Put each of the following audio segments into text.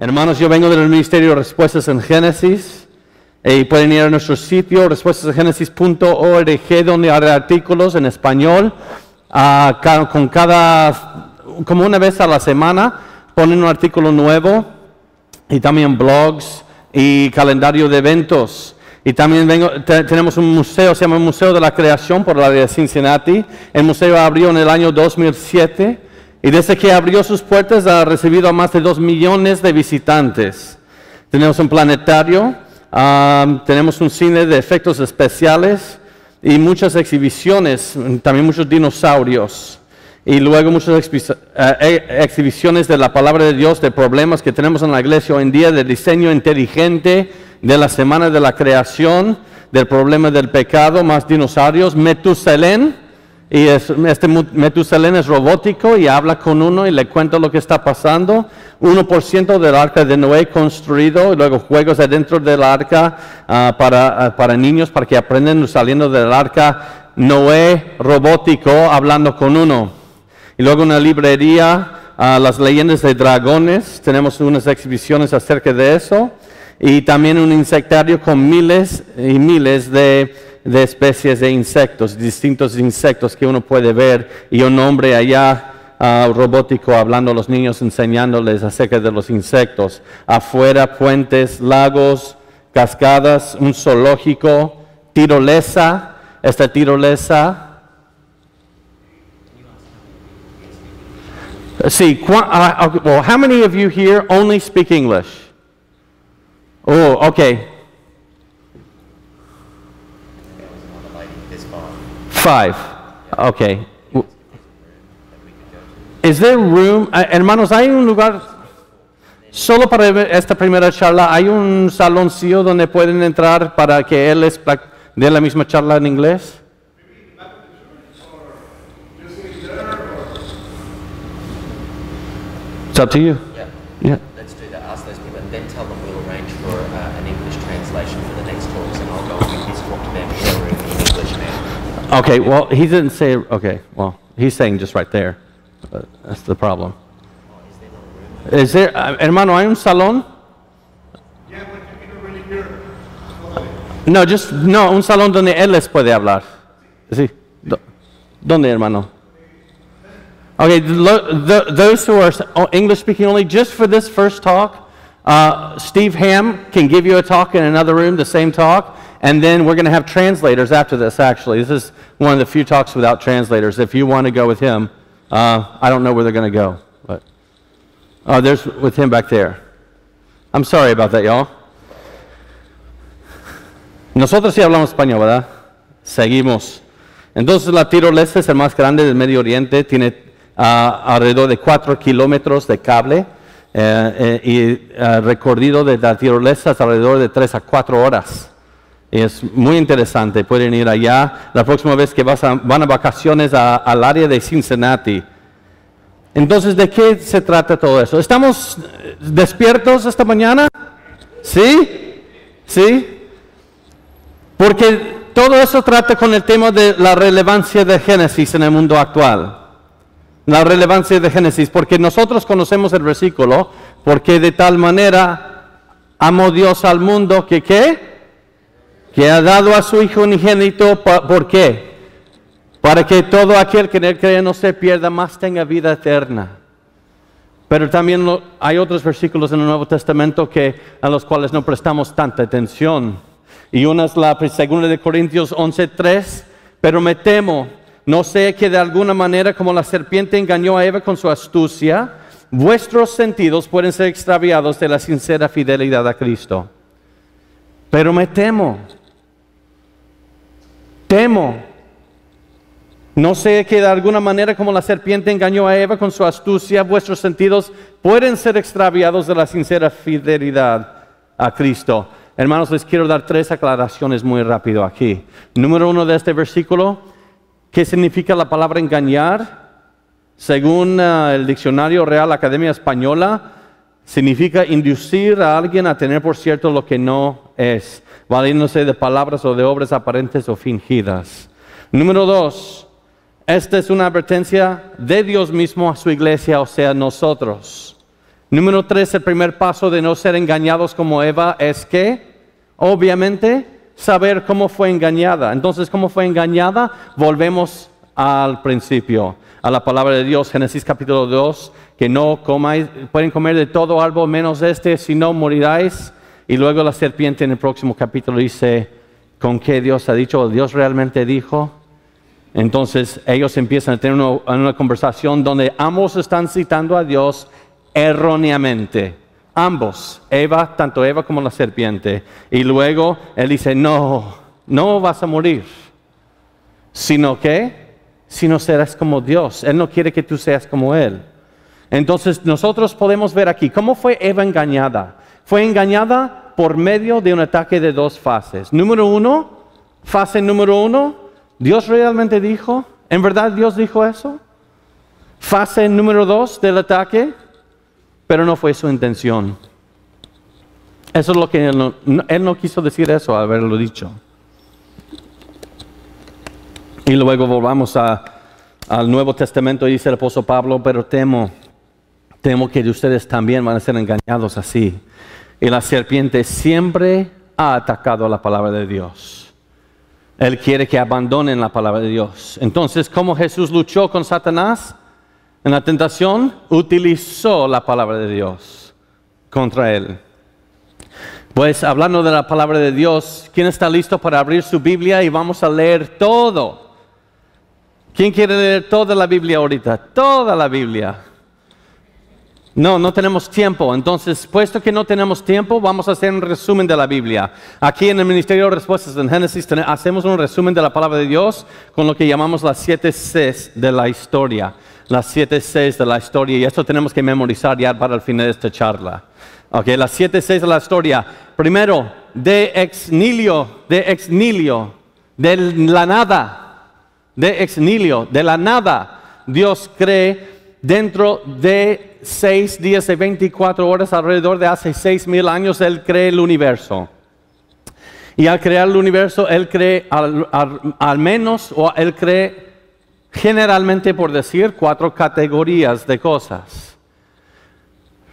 Hermanos, yo vengo del Ministerio Respuestas en Génesis y pueden ir a nuestro sitio respuestasengenesis.org donde hay artículos en español. Como una vez a la semana ponen un artículo nuevo y también blogs y calendario de eventos. Y también tenemos un museo, se llama Museo de la Creación por la área de Cincinnati. El museo abrió en el año 2007. Y desde que abrió sus puertas ha recibido a más de 2 millones de visitantes. Tenemos un planetario, tenemos un cine de efectos especiales y muchas exhibiciones, también muchos dinosaurios. Y luego muchas exhibiciones de la palabra de Dios, de problemas que tenemos en la iglesia hoy en día, de diseño inteligente, de la semana de la creación, del problema del pecado, más dinosaurios, Metusalén. Y este Metusalén es robótico y habla con uno y le cuenta lo que está pasando. 1% del arca de Noé construido y luego juegos adentro del arca para niños para que aprendan saliendo del arca. Noé robótico hablando con uno. Y luego una librería, las leyendas de dragones. Tenemos unas exhibiciones acerca de eso. Y también un insectario con miles y miles de especies de insectos, distintos insectos que uno puede ver, y un hombre allá robótico hablando a los niños, enseñándoles acerca de los insectos. Afuera, puentes, lagos, cascadas, un zoológico, tirolesa. Esta tirolesa. Sí, well, how many of you here only speak English? Oh, okay. 5. Okay. Is there room, hermanos, hay un lugar solo para esta primera charla? ¿Hay un saloncillo donde pueden entrar para que él les dé la misma charla en inglés? It's up to you. Yeah. Let's do that. Ask those people and then tell them we'll arrange for an English translation for the next talks, and I'll go and give his talk to them in English now. Okay, well, he didn't say, okay, well, he's saying just right there. That's the problem. Is there, hermano, ¿hay un salón? Yeah, but you can really hear. No, un salón donde él les puede hablar. Sí. ¿Dónde, hermano? Okay, those who are English speaking only, just for this first talk, Steve Ham can give you a talk in another room, the same talk, and then we're going to have translators after this, actually. This is one of the few talks without translators. If you want to go with him, I don't know where they're going to go, but there's with him back there. I'm sorry about that, y'all. Nosotros sí hablamos español, ¿verdad? Seguimos. Entonces la tirolesa es el más grande del Medio Oriente, tiene alrededor de 4 kilómetros de cable y recorrido de la tirolesa es alrededor de 3 a 4 horas. Y es muy interesante, pueden ir allá la próxima vez que van a vacaciones al área de Cincinnati. Entonces, ¿de qué se trata todo eso? ¿Estamos despiertos esta mañana? ¿Sí? ¿Sí? Porque todo eso trata con el tema de la relevancia de Génesis en el mundo actual. La relevancia de Génesis, porque nosotros conocemos el versículo, porque de tal manera amó Dios al mundo que ¿qué? Que ha dado a su Hijo unigénito, ¿por qué? Para que todo aquel que en él cree no se pierda, más tenga vida eterna. Pero también hay otros versículos en el Nuevo Testamento a los cuales no prestamos tanta atención. Y una es la 2 de Corintios 11:3, pero me temo, no sé que de alguna manera como la serpiente engañó a Eva con su astucia, vuestros sentidos pueden ser extraviados de la sincera fidelidad a Cristo. Pero me temo, no sé que de alguna manera como la serpiente engañó a Eva con su astucia, vuestros sentidos pueden ser extraviados de la sincera fidelidad a Cristo. Hermanos, les quiero dar 3 aclaraciones muy rápido aquí. Número 1 de este versículo, ¿qué significa la palabra engañar? Según el Diccionario Real Academia Española, significa inducir a alguien a tener por cierto lo que no es, valiéndose de palabras o de obras aparentes o fingidas. Número 2, esta es una advertencia de Dios mismo a su iglesia, o sea, nosotros. Número 3, el primer paso de no ser engañados como Eva es que, obviamente, saber cómo fue engañada. Entonces, ¿cómo fue engañada? Volvemos al principio, a la palabra de Dios, Génesis capítulo 2, que no comáis, pueden comer de todo árbol menos este, si no moriráis. Y luego la serpiente en el próximo capítulo dice, ¿con qué Dios ha dicho? ¿Dios realmente dijo? Entonces ellos empiezan a tener una conversación donde ambos están citando a Dios erróneamente. Ambos, tanto Eva como la serpiente. Y luego él dice, no vas a morir. Sino que, si no serás como Dios. Él no quiere que tú seas como Él. Entonces nosotros podemos ver aquí, ¿cómo fue Eva engañada? Fue engañada por medio de un ataque de 2 fases. Fase número 1, ¿Dios realmente dijo? ¿En verdad Dios dijo eso? Fase número 2 del ataque, pero no fue su intención. Eso es lo que él no quiso decir eso, haberlo dicho. Y luego volvamos al Nuevo Testamento, dice el apóstol Pablo, pero temo que ustedes también van a ser engañados así. Y la serpiente siempre ha atacado la palabra de Dios. Él quiere que abandonen la palabra de Dios. Entonces, ¿cómo Jesús luchó con Satanás? En la tentación, utilizó la palabra de Dios contra él. Pues hablando de la palabra de Dios, ¿quién está listo para abrir su Biblia y vamos a leer todo? ¿Quién quiere leer toda la Biblia ahorita? Toda la Biblia. No tenemos tiempo. Entonces, puesto que no tenemos tiempo, vamos a hacer un resumen de la Biblia. Aquí en el Ministerio de Respuestas en Génesis hacemos un resumen de la palabra de Dios con lo que llamamos las 7 Cs de la historia. Las 7 Cs de la historia. Y esto tenemos que memorizar ya para el final de esta charla. Ok, las 7 Cs de la historia. Primero, de ex nihilo, de la nada. De ex nihilo, de la nada. Dios cree dentro de 6 días de 24 horas, alrededor de hace 6,000 años, Él cree el universo. Y al crear el universo, Él cree al menos, o Él cree generalmente, por decir, 4 categorías de cosas.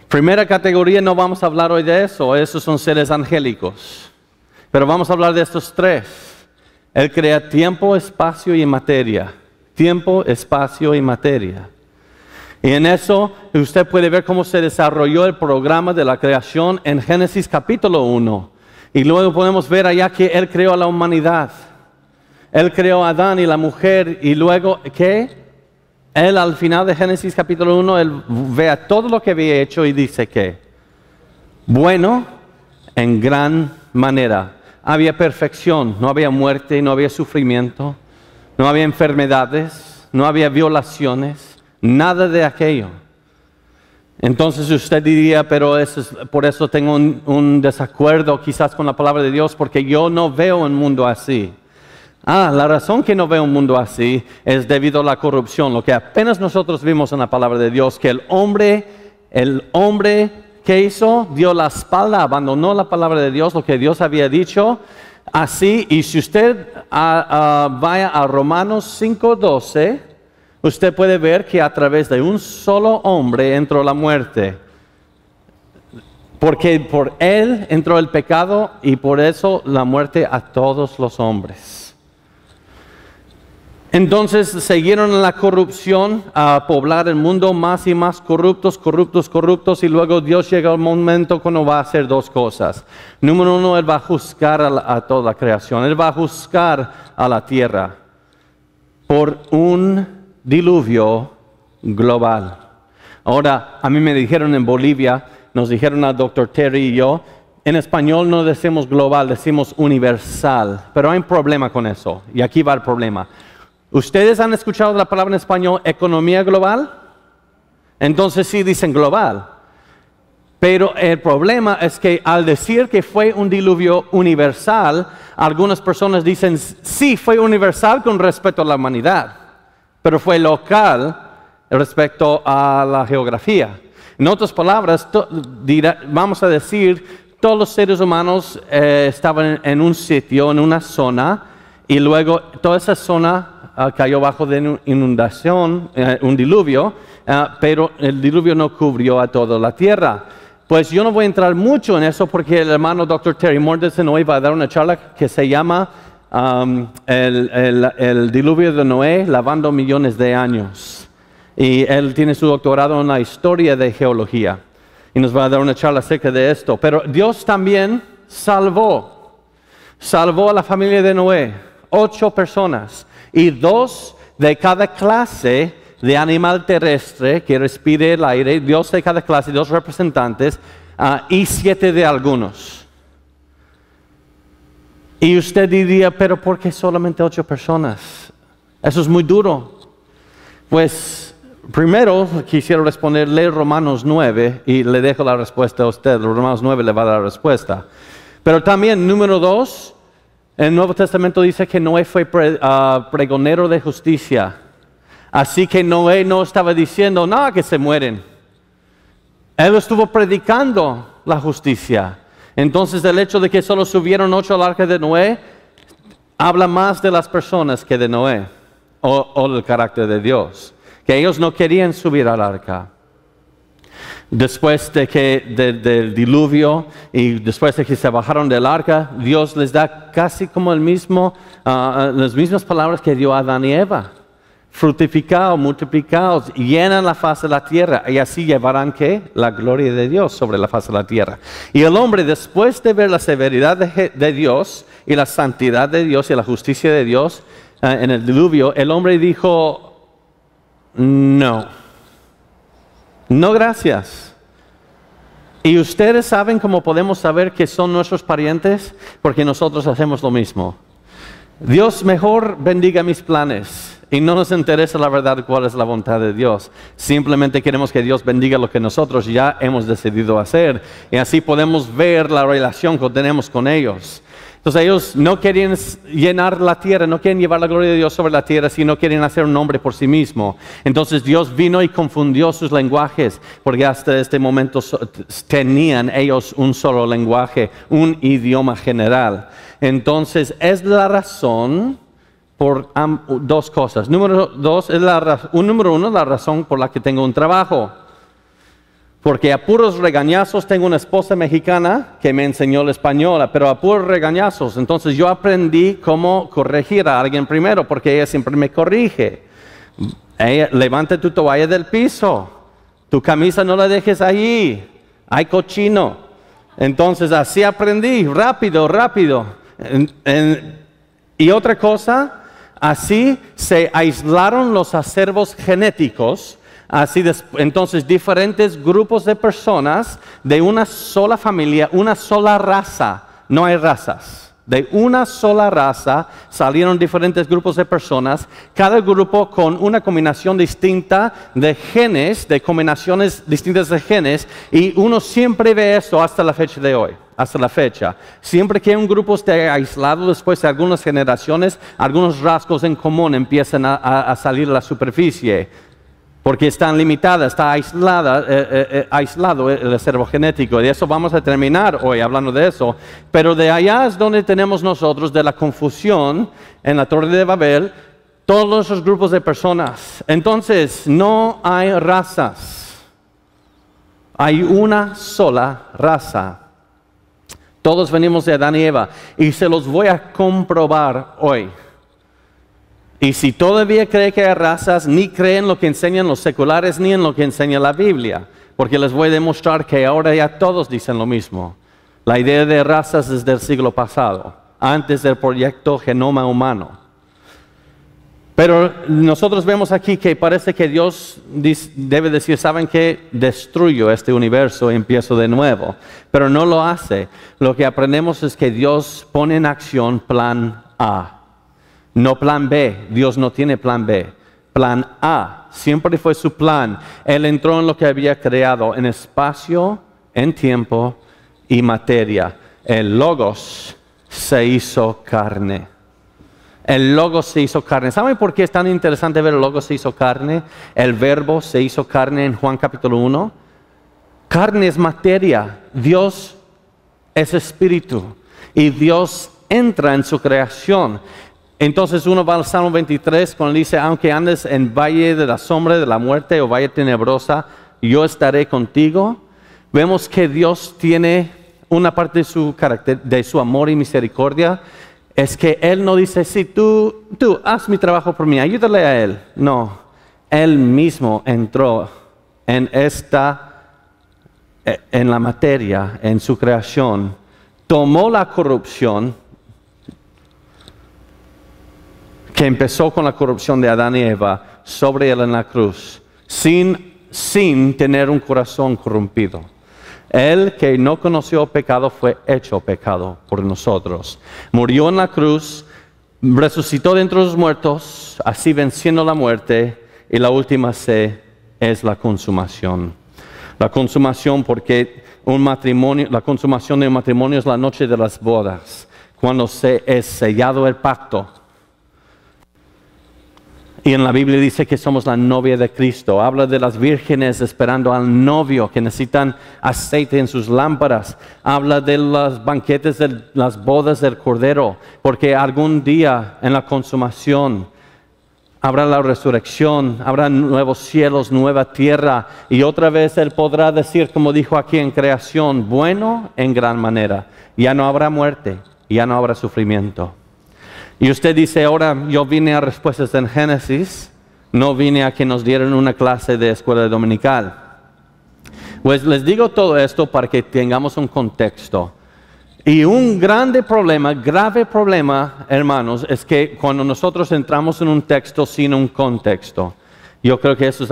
Primera categoría, no vamos a hablar hoy de eso, esos son seres angélicos. Pero vamos a hablar de estos 3. Él crea tiempo, espacio y materia. Tiempo, espacio y materia. Y en eso usted puede ver cómo se desarrolló el programa de la creación en Génesis capítulo 1. Y luego podemos ver allá que Él creó a la humanidad. Él creó a Adán y la mujer. Y luego, ¿qué? Él al final de Génesis capítulo 1, Él ve a todo lo que había hecho y dice que bueno en gran manera. Había perfección, no había muerte, no había sufrimiento, no había enfermedades, no había violaciones. Nada de aquello. Entonces usted diría, pero por eso tengo un desacuerdo quizás con la palabra de Dios, porque yo no veo un mundo así. La razón que no veo un mundo así es debido a la corrupción. Lo que apenas nosotros vimos en la palabra de Dios, que el hombre, ¿qué hizo? Dio la espalda, abandonó la palabra de Dios, lo que Dios había dicho. Así, y si usted vaya a Romanos 5:12, usted puede ver que a través de un solo hombre entró la muerte. Porque por él entró el pecado y por eso la muerte a todos los hombres. Entonces siguieron en la corrupción a poblar el mundo más y más corruptos y luego Dios llega al momento cuando va a hacer 2 cosas. Número 1, Él va a juzgar a toda la creación. Él va a juzgar a la tierra por un diluvio global. Ahora, a mí me dijeron en Bolivia, nos dijeron al Dr. Terry y yo, en español no decimos global, decimos universal, pero hay un problema con eso, y aquí va el problema. ¿Ustedes han escuchado la palabra en español economía global? Entonces sí dicen global. Pero el problema es que al decir que fue un diluvio universal, algunas personas dicen sí fue universal con respecto a la humanidad, pero fue local respecto a la geografía. En otras palabras, vamos a decir, todos los seres humanos estaban en un sitio, en una zona, y luego toda esa zona cayó bajo de inundación, un diluvio, pero el diluvio no cubrió a toda la tierra. Pues yo no voy a entrar mucho en eso porque el hermano Dr. Terry Mortensen hoy va a dar una charla que se llama el diluvio de Noé lavando millones de años. Y él tiene su doctorado en la historia de geología. Y nos va a dar una charla acerca de esto. Pero Dios también salvó a la familia de Noé, 8 personas. Y 2 de cada clase de animal terrestre que respire el aire, 2 de cada clase, 2 representantes, y 7 de algunos. Y usted diría, pero ¿por qué solamente 8 personas? Eso es muy duro. Pues primero quisiera responderle Romanos 9 y le dejo la respuesta a usted. Romanos 9 le va a dar la respuesta. Pero también, número 2, el Nuevo Testamento dice que Noé fue pregonero de justicia. Así que Noé no estaba diciendo nada que se mueren. Él estuvo predicando la justicia. Entonces el hecho de que solo subieron 8 al arca de Noé habla más de las personas que de Noé o del carácter de Dios. Que ellos no querían subir al arca. Después del diluvio y después de que se bajaron del arca, Dios les da casi como las mismas palabras que dio a Adán y Eva. Fructificaos, multiplicaos, llenan la faz de la tierra y así llevarán ¿qué? La gloria de Dios sobre la faz de la tierra. Y el hombre, después de ver la severidad de Dios y la santidad de Dios y la justicia de Dios en el diluvio, el hombre dijo, no gracias. Y ustedes saben cómo podemos saber que son nuestros parientes, porque nosotros hacemos lo mismo. Dios mejor bendiga mis planes. Y no nos interesa la verdad cuál es la voluntad de Dios. Simplemente queremos que Dios bendiga lo que nosotros ya hemos decidido hacer. Y así podemos ver la relación que tenemos con ellos. Entonces ellos no quieren llenar la tierra, no quieren llevar la gloria de Dios sobre la tierra, sino quieren hacer un nombre por sí mismo. Entonces Dios vino y confundió sus lenguajes, porque hasta este momento tenían ellos un solo lenguaje, un idioma general. Entonces es la razón por 2 cosas. Número 2 es número 1, la razón por la que tengo un trabajo. Porque a puros regañazos tengo una esposa mexicana que me enseñó la española, pero a puros regañazos. Entonces yo aprendí cómo corregir a alguien primero, porque ella siempre me corrige. Levanta tu toalla del piso, tu camisa no la dejes allí, hay cochino. Entonces así aprendí, rápido. Y otra cosa, así se aislaron los acervos genéticos. Así entonces diferentes grupos de personas de una sola familia, una sola raza, no hay razas. De una sola raza salieron diferentes grupos de personas, cada grupo con una combinación distinta de genes, de combinaciones distintas de genes, y uno siempre ve eso hasta la fecha de hoy. Hasta la fecha. Siempre que un grupo esté aislado después de algunas generaciones, algunos rasgos en común empiezan a salir a la superficie. Porque están limitadas, está aislado el acervo genético. Y de eso vamos a terminar hoy hablando de eso. Pero de allá es donde tenemos nosotros de la confusión en la Torre de Babel, todos esos grupos de personas. Entonces, no hay razas. Hay una sola raza. Todos venimos de Adán y Eva. Y se los voy a comprobar hoy. Y si todavía cree que hay razas, ni creen lo que enseñan los seculares, ni en lo que enseña la Biblia. Porque les voy a demostrar que ahora ya todos dicen lo mismo. La idea de razas es del siglo pasado, antes del proyecto Genoma Humano. Pero nosotros vemos aquí que parece que Dios debe decir, ¿saben qué? Destruyo este universo y empiezo de nuevo. Pero no lo hace. Lo que aprendemos es que Dios pone en acción plan A. No plan B, Dios no tiene plan B. Plan A, siempre fue su plan. Él entró en lo que había creado, en espacio, en tiempo y materia. El Logos se hizo carne. El Logos se hizo carne. ¿Saben por qué es tan interesante ver el Logos se hizo carne? El Verbo se hizo carne en Juan capítulo 1. Carne es materia, Dios es espíritu y Dios entra en su creación. Entonces uno va al Salmo 23 cuando dice, aunque andes en valle de la sombra de la muerte o valle tenebrosa, yo estaré contigo. Vemos que Dios tiene una parte de su carácter, de su amor y misericordia, es que Él no dice, sí, tú haz mi trabajo por mí, ayúdale a Él. No, Él mismo entró en la materia, en su creación, tomó la corrupción, que empezó con la corrupción de Adán y Eva, sobre Él en la cruz, sin tener un corazón corrompido. Él que no conoció pecado fue hecho pecado por nosotros. Murió en la cruz, resucitó de entre los muertos, así venciendo la muerte, y la última C es la consumación. La consumación porque la consumación de un matrimonio es la noche de las bodas, cuando se es sellado el pacto. Y en la Biblia dice que somos la novia de Cristo. Habla de las vírgenes esperando al novio, que necesitan aceite en sus lámparas. Habla de los banquetes de las bodas del Cordero, porque algún día en la consumación habrá la resurrección, habrá nuevos cielos, nueva tierra, y otra vez Él podrá decir, como dijo aquí en creación, bueno en gran manera. Ya no habrá muerte, ya no habrá sufrimiento. Y usted dice, ahora yo vine a respuestas en Génesis, no vine a que nos dieran una clase de escuela dominical. Pues les digo todo esto para que tengamos un contexto. Y un grave problema, hermanos, es que cuando nosotros entramos en un texto sin un contexto, yo creo que eso es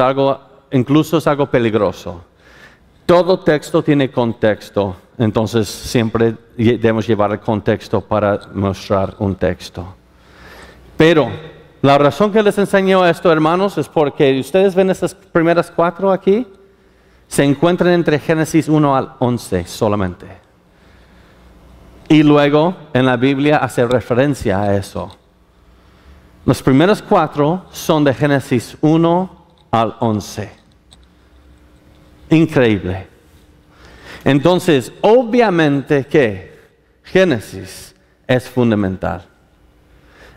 incluso es algo peligroso. Todo texto tiene contexto, entonces siempre debemos llevar el contexto para mostrar un texto. Pero la razón que les enseño esto, hermanos, es porque ustedes ven esas primeras 4 aquí, se encuentran entre Génesis 1 al 11 solamente. Y luego en la Biblia hace referencia a eso. Los primeros 4 son de Génesis 1 al 11. Increíble. Entonces, obviamente que Génesis es fundamental.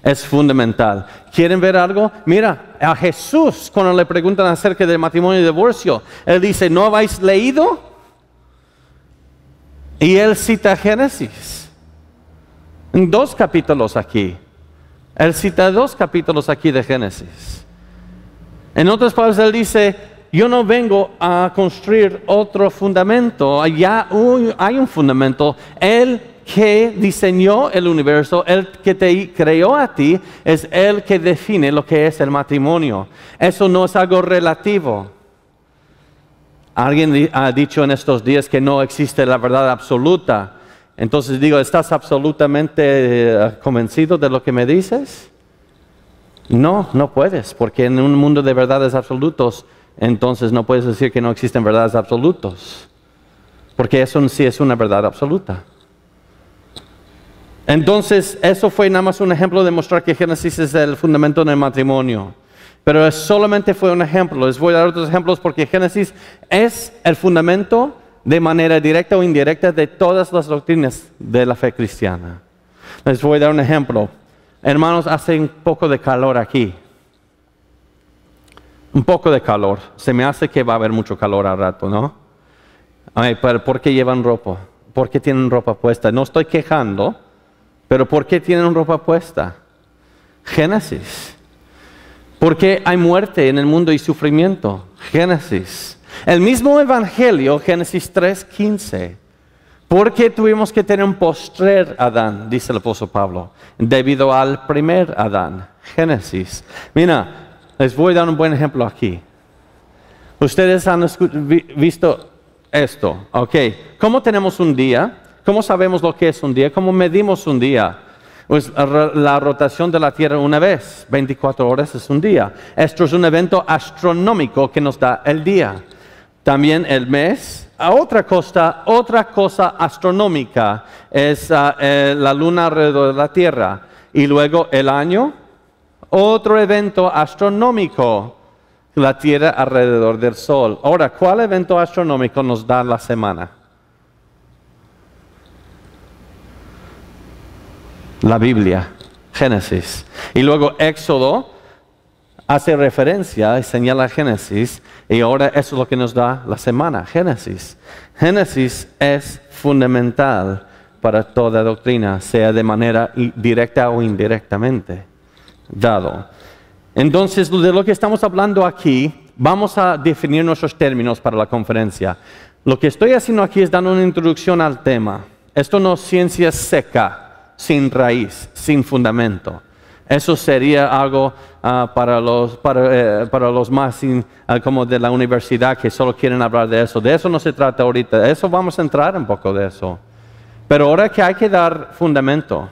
Es fundamental. ¿Quieren ver algo? Mira, a Jesús, cuando le preguntan acerca del matrimonio y divorcio, Él dice, ¿no habéis leído? Y Él cita Génesis. En 2 capítulos aquí. Él cita 2 capítulos aquí de Génesis. En otras palabras, Él dice, yo no vengo a construir otro fundamento. Ya hay un fundamento. Él que diseñó el universo, el que te creó a ti, es el que define lo que es el matrimonio. Eso no es algo relativo. Alguien ha dicho en estos días que no existe la verdad absoluta. Entonces digo, ¿estás absolutamente convencido de lo que me dices? No, no puedes, porque en un mundo de verdades absolutos, entonces no puedes decir que no existen verdades absolutos, porque eso en sí es una verdad absoluta. Entonces, eso fue nada más un ejemplo de mostrar que Génesis es el fundamento del matrimonio. Pero solamente fue un ejemplo. Les voy a dar otros ejemplos porque Génesis es el fundamento de manera directa o indirecta de todas las doctrinas de la fe cristiana. Les voy a dar un ejemplo. Hermanos, hace un poco de calor aquí. Un poco de calor. Se me hace que va a haber mucho calor al rato, ¿no? Ay, pero ¿por qué llevan ropa? ¿Por qué tienen ropa puesta? No estoy quejando, pero ¿por qué tienen ropa puesta? Génesis. ¿Por qué hay muerte en el mundo y sufrimiento? Génesis. El mismo Evangelio, Génesis 3:15. ¿Por qué tuvimos que tener un postrer Adán? Dice el apóstol Pablo. Debido al primer Adán. Génesis. Mira, les voy a dar un buen ejemplo aquí. Ustedes han visto esto, ¿ok? ¿Cómo tenemos un día? ¿Cómo sabemos lo que es un día? ¿Cómo medimos un día? Pues la rotación de la Tierra una vez, 24 horas es un día. Esto es un evento astronómico que nos da el día. También el mes, otra cosa astronómica es la luna alrededor de la Tierra. Y luego el año, otro evento astronómico, la Tierra alrededor del Sol. Ahora, ¿cuál evento astronómico nos da la semana? La Biblia. Génesis. Y luego Éxodo hace referencia y señala Génesis, y ahora eso es lo que nos da la semana, Génesis. Génesis es fundamental para toda doctrina, sea de manera directa o indirectamente dado. Entonces, de lo que estamos hablando aquí, vamos a definir nuestros términos para la conferencia. Lo que estoy haciendo aquí es dando una introducción al tema. Esto no es ciencia seca, sin raíz, sin fundamento. Eso sería algo para los más como de la universidad que solo quieren hablar de eso. De eso no se trata ahorita. De eso vamos a entrar un poco de eso. Pero ahora que hay que dar fundamento,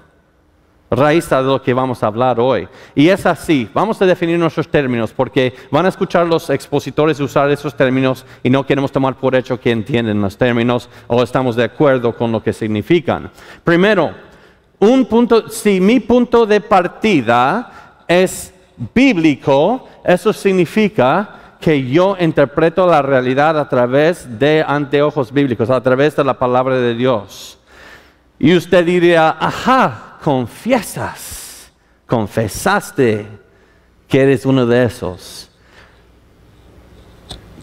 raíz a lo que vamos a hablar hoy. Y es así, vamos a definir nuestros términos porque van a escuchar los expositores usar esos términos y no queremos tomar por hecho que entienden los términos o estamos de acuerdo con lo que significan. Primero, si mi punto de partida es bíblico, eso significa que yo interpreto la realidad a través de anteojos bíblicos, a través de la palabra de Dios. Y usted diría, ajá, confesaste que eres uno de esos.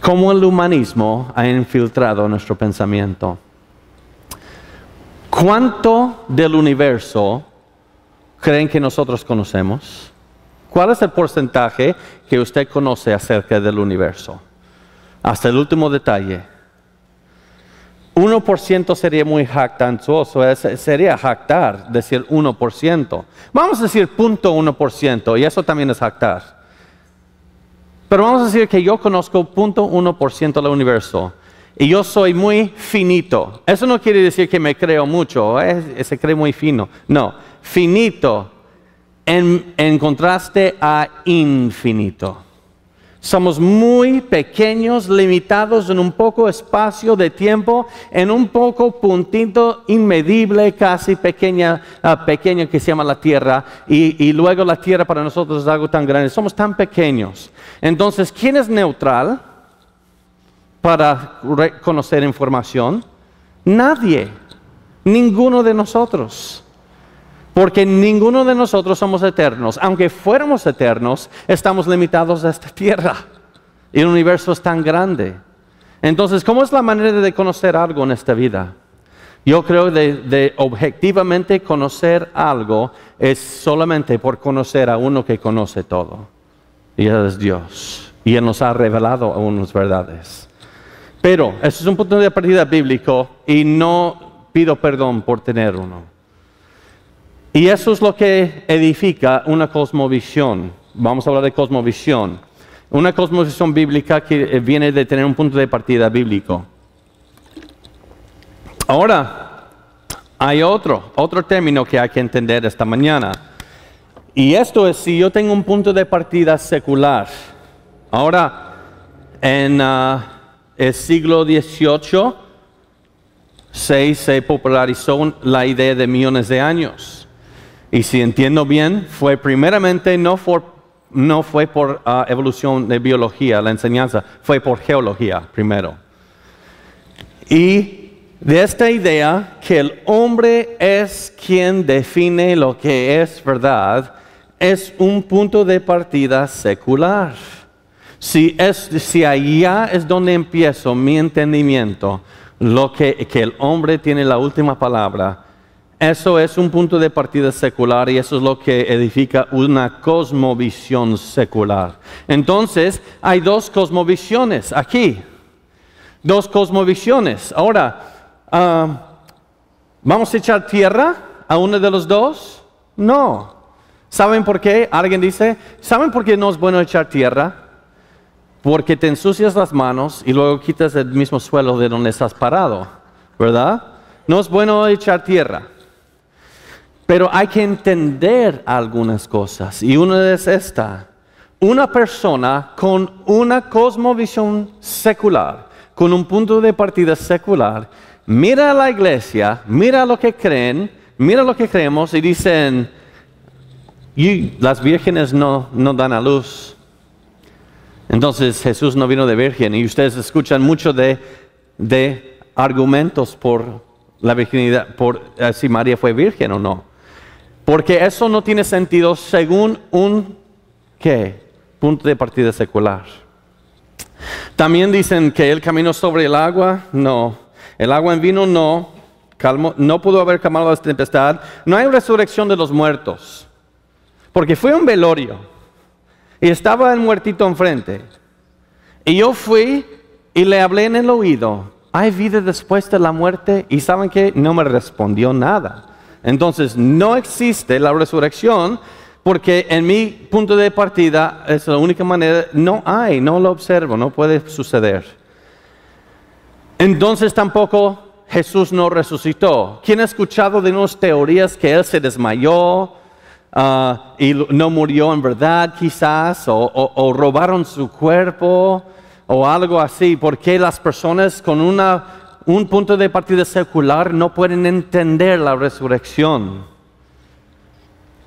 ¿Cómo el humanismo ha infiltrado nuestro pensamiento? ¿Cuánto del universo creen que nosotros conocemos? ¿Cuál es el porcentaje que usted conoce acerca del universo? Hasta el último detalle. 1% sería muy jactancioso, sería jactar, decir 1%. Vamos a decir 0.1% y eso también es jactar. Pero vamos a decir que yo conozco 0.1% del universo. Y yo soy muy finito. Eso no quiere decir que me creo mucho, se cree muy fino. No, finito en contraste a infinito. Somos muy pequeños, limitados en un poco espacio de tiempo, en un poco puntito inmedible, casi pequeño que se llama la Tierra. Y luego la Tierra para nosotros es algo tan grande. Somos tan pequeños. Entonces, ¿quién es neutral para conocer información? Nadie, ninguno de nosotros, porque ninguno de nosotros somos eternos. Aunque fuéramos eternos, estamos limitados a esta tierra y el universo es tan grande. Entonces, ¿cómo es la manera de conocer algo en esta vida? Yo creo de objetivamente conocer algo es solamente por conocer a uno que conoce todo, y Él es Dios, y Él nos ha revelado unas verdades. Pero, eso es un punto de partida bíblico y no pido perdón por tener uno. Y eso es lo que edifica una cosmovisión. Vamos a hablar de cosmovisión. Una cosmovisión bíblica que viene de tener un punto de partida bíblico. Ahora, hay otro término que hay que entender esta mañana. Y esto es si yo tengo un punto de partida secular. Ahora, en el siglo XVIII, se popularizó la idea de millones de años. Y si entiendo bien, fue primeramente, no fue por evolución de biología, la enseñanza, fue por geología primero. Y de esta idea que el hombre es quien define lo que es verdad, es un punto de partida secular. Si allá es donde empiezo mi entendimiento, que el hombre tiene la última palabra, eso es un punto de partida secular y eso es lo que edifica una cosmovisión secular. Entonces, hay dos cosmovisiones aquí. Dos cosmovisiones. Ahora, ¿vamos a echar tierra a uno de los dos? No. ¿Saben por qué? Alguien dice, ¿saben por qué no es bueno echar tierra? Porque te ensucias las manos y luego quitas el mismo suelo de donde estás parado, ¿verdad? No es bueno echar tierra. Pero hay que entender algunas cosas y una es esta. Una persona con una cosmovisión secular, con un punto de partida secular, mira a la iglesia, mira lo que creen, mira lo que creemos y dicen, las vírgenes no dan a luz. Entonces Jesús no vino de virgen y ustedes escuchan mucho de argumentos por la virginidad, por si María fue virgen o no. Porque eso no tiene sentido según un, ¿qué? Punto de partida secular. También dicen que Él caminó sobre el agua, no. El agua en vino, no. No pudo haber calmado la tempestad. No hay resurrección de los muertos. Porque fue un velorio. Y estaba el muertito enfrente. Y yo fui y le hablé en el oído. ¿Hay vida después de la muerte? Y ¿saben qué? No me respondió nada. Entonces, no existe la resurrección. Porque en mi punto de partida es la única manera, no lo observo, no puede suceder. Entonces tampoco Jesús no resucitó. ¿Quién ha escuchado de unas teorías que Él se desmayó y no murió en verdad quizás? O robaron su cuerpo o algo así. ¿Por qué las personas con un punto de partida secular no pueden entender la resurrección?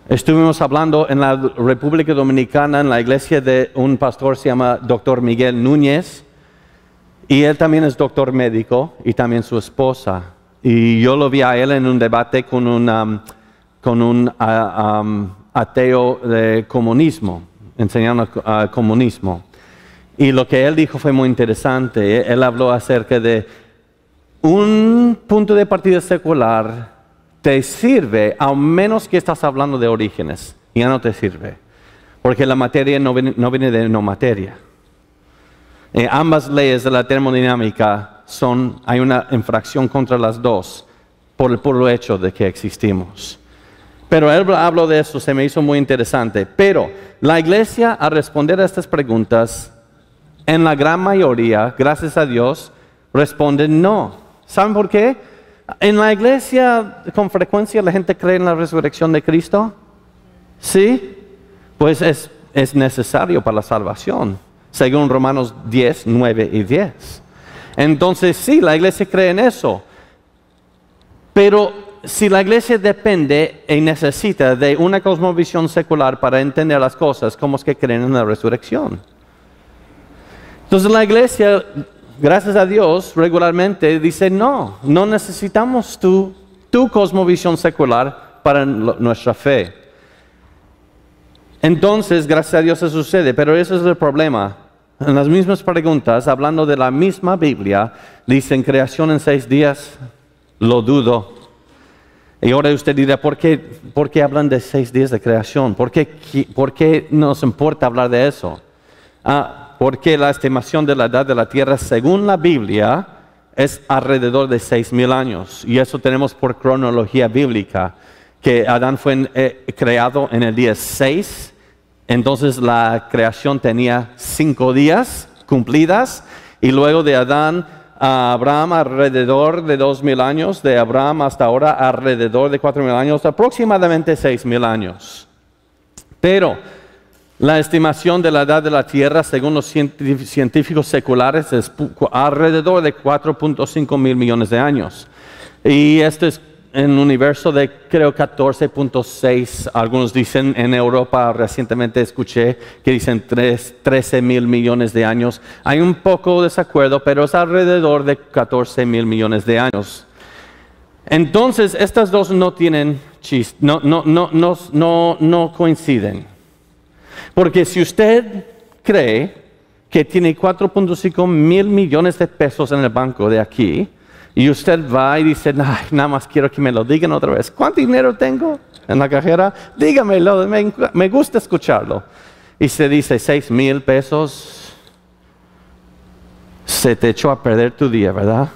Estuvimos hablando en la República Dominicana, en la iglesia de un pastor, se llama Dr. Miguel Núñez, y él también es doctor médico, y también su esposa. Y yo lo vi a él en un debate con un ateo de comunismo, enseñando comunismo. Y lo que él dijo fue muy interesante. Él habló acerca de un punto de partida secular te sirve, a menos que estás hablando de orígenes, ya no te sirve, porque la materia no viene de no materia. Ambas leyes de la termodinámica hay una infracción contra las dos, por el puro hecho de que existimos. Pero él habló de eso, se me hizo muy interesante. Pero la iglesia, al responder a estas preguntas, en la gran mayoría, gracias a Dios, responde no. ¿Saben por qué? En la iglesia, con frecuencia, la gente cree en la resurrección de Cristo. ¿Sí? Pues es necesario para la salvación, según Romanos 10, 9 y 10. Entonces, sí, la iglesia cree en eso. Pero si la iglesia depende y necesita de una cosmovisión secular para entender las cosas, ¿cómo es que creen en la resurrección? Entonces la iglesia, gracias a Dios, regularmente dice, no necesitamos tu cosmovisión secular para nuestra fe. Entonces, gracias a Dios eso sucede, pero ese es el problema. En las mismas preguntas, hablando de la misma Biblia, dicen creación en 6 días, lo dudo. Y ahora usted dirá, ¿por qué hablan de 6 días de creación? ¿Por qué nos importa hablar de eso? Porque la estimación de la edad de la tierra, según la Biblia, es alrededor de 6,000 años. Y eso tenemos por cronología bíblica, que Adán fue creado en el día 6. Entonces la creación tenía 5 días cumplidas. Y luego de Adán a Abraham alrededor de 2,000 años. De Abraham hasta ahora alrededor de 4,000 años. Aproximadamente 6,000 años. Pero la estimación de la edad de la Tierra, según los científicos seculares, es alrededor de 4.5 mil millones de años. Y esto es en un universo de, creo, 14.6. Algunos dicen, en Europa recientemente escuché que dicen 13 mil millones de años. Hay un poco de desacuerdo, pero es alrededor de 14 mil millones de años. Entonces, estas dos no tienen no coinciden. Porque si usted cree que tiene 4.5 mil millones de pesos en el banco de aquí, y usted va y dice, ay, nada más quiero que me lo digan otra vez. ¿Cuánto dinero tengo en la cajera? Dígamelo, me gusta escucharlo. Y se dice 6,000 pesos, se te echó a perder tu día, ¿verdad?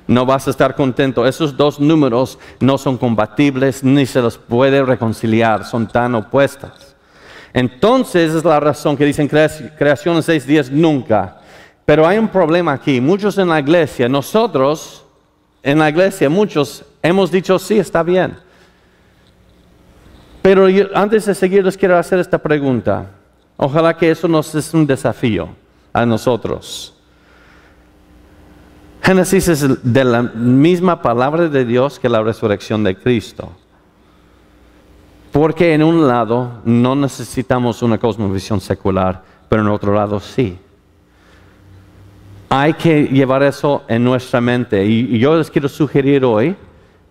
No vas a estar contento. Esos dos números no son compatibles ni se los puede reconciliar, son tan opuestas. Entonces es la razón que dicen creación en 6 días nunca. Pero hay un problema aquí. Muchos en la iglesia, nosotros en la iglesia, muchos hemos dicho sí, está bien. Pero antes de seguir les quiero hacer esta pregunta. Ojalá que eso nos es un desafío a nosotros. Génesis es de la misma palabra de Dios que la resurrección de Cristo. Porque en un lado no necesitamos una cosmovisión secular, pero en otro lado sí. Hay que llevar eso en nuestra mente. Y yo les quiero sugerir hoy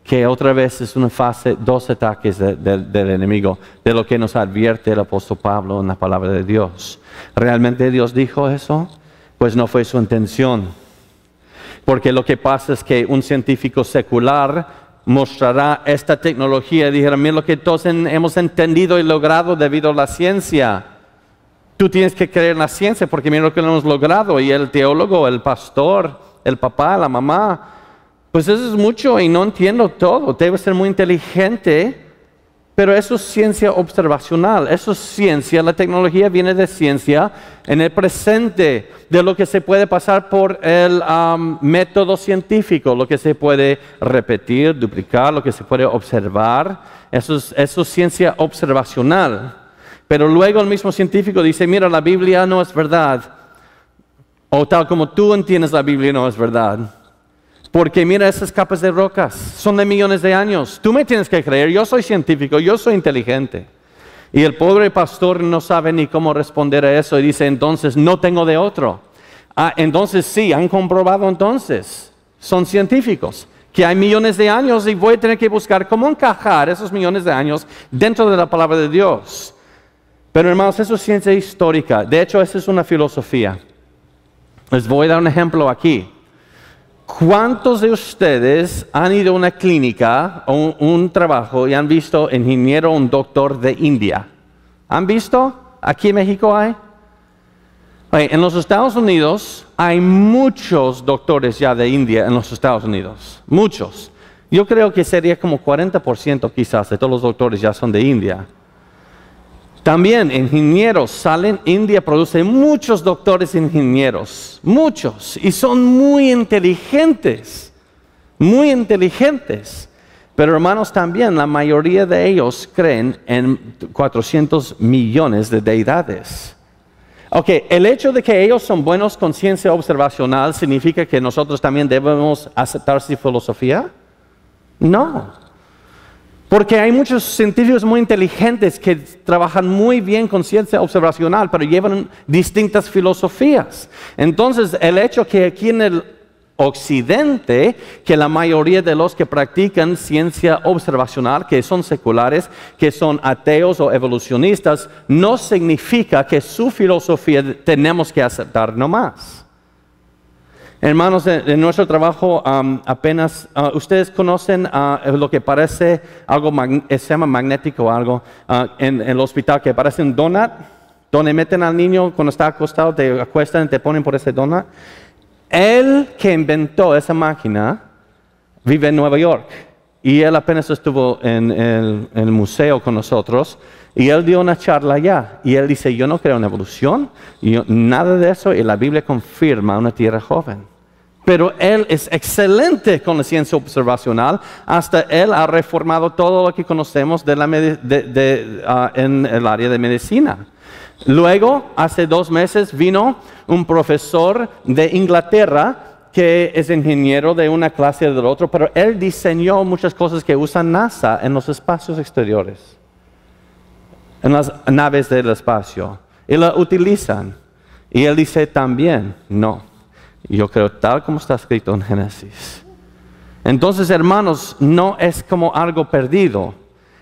que otra vez es una fase, dos ataques del enemigo, de lo que nos advierte el apóstol Pablo en la palabra de Dios. ¿Realmente Dios dijo eso? Pues no fue su intención. Porque lo que pasa es que un científico secular mostrará esta tecnología y dijera, mira lo que todos hemos entendido y logrado debido a la ciencia. Tú tienes que creer en la ciencia porque mira lo que hemos logrado. Y el teólogo, el pastor, el papá, la mamá, pues eso es mucho y no entiendo todo. Debe ser muy inteligente, pero eso es ciencia observacional. Eso es ciencia, la tecnología viene de ciencia en el presente, de lo que se puede pasar por el método científico, lo que se puede repetir, duplicar, lo que se puede observar. Eso es ciencia observacional. Pero luego el mismo científico dice, mira, la Biblia no es verdad. O tal como tú entiendes la Biblia no es verdad. Porque mira esas capas de rocas, son de millones de años. Tú me tienes que creer, yo soy científico, yo soy inteligente. Y el pobre pastor no sabe ni cómo responder a eso y dice, entonces no tengo de otro. Entonces sí, han comprobado entonces, son científicos, que hay millones de años y voy a tener que buscar cómo encajar esos millones de años dentro de la palabra de Dios. Pero hermanos, eso es ciencia histórica. De hecho, esa es una filosofía. Les voy a dar un ejemplo aquí. ¿Cuántos de ustedes han ido a una clínica o un trabajo y han visto ingeniero o un doctor de India? ¿Han visto? ¿Aquí en México hay? En los Estados Unidos hay muchos doctores ya de India en los Estados Unidos. Muchos. Yo creo que sería como 40% quizás de todos los doctores ya son de India. También ingenieros salen, India produce muchos doctores ingenieros, muchos, y son muy inteligentes, Pero hermanos, también la mayoría de ellos creen en 400 millones de deidades. Ok, el hecho de que ellos son buenos con ciencia observacional, ¿significa que nosotros también debemos aceptar su filosofía? No. Porque hay muchos científicos muy inteligentes que trabajan muy bien con ciencia observacional, pero llevan distintas filosofías. Entonces, el hecho que aquí en el Occidente, que la mayoría de los que practican ciencia observacional, que son seculares, que son ateos o evolucionistas, no significa que su filosofía tenemos que aceptar nomás. Hermanos, en nuestro trabajo apenas, ustedes conocen lo que parece algo, se llama magnético algo, en el hospital que parece un donut, donde meten al niño cuando está acostado, te acuestan y te ponen por ese donut. El que inventó esa máquina vive en Nueva York y él apenas estuvo en el museo con nosotros y él dio una charla allá y él dice, yo no creo en evolución, nada de eso, y la Biblia confirma una tierra joven. Pero él es excelente con la ciencia observacional, hasta él ha reformado todo lo que conocemos en el área de medicina. Luego, hace 2 meses, vino un profesor de Inglaterra que es ingeniero de una clase o del otro, pero él diseñó muchas cosas que usa NASA en los espacios exteriores, en las naves del espacio, y la utilizan. Y él dice también, no, yo creo tal como está escrito en Génesis. Entonces, hermanos, no es como algo perdido.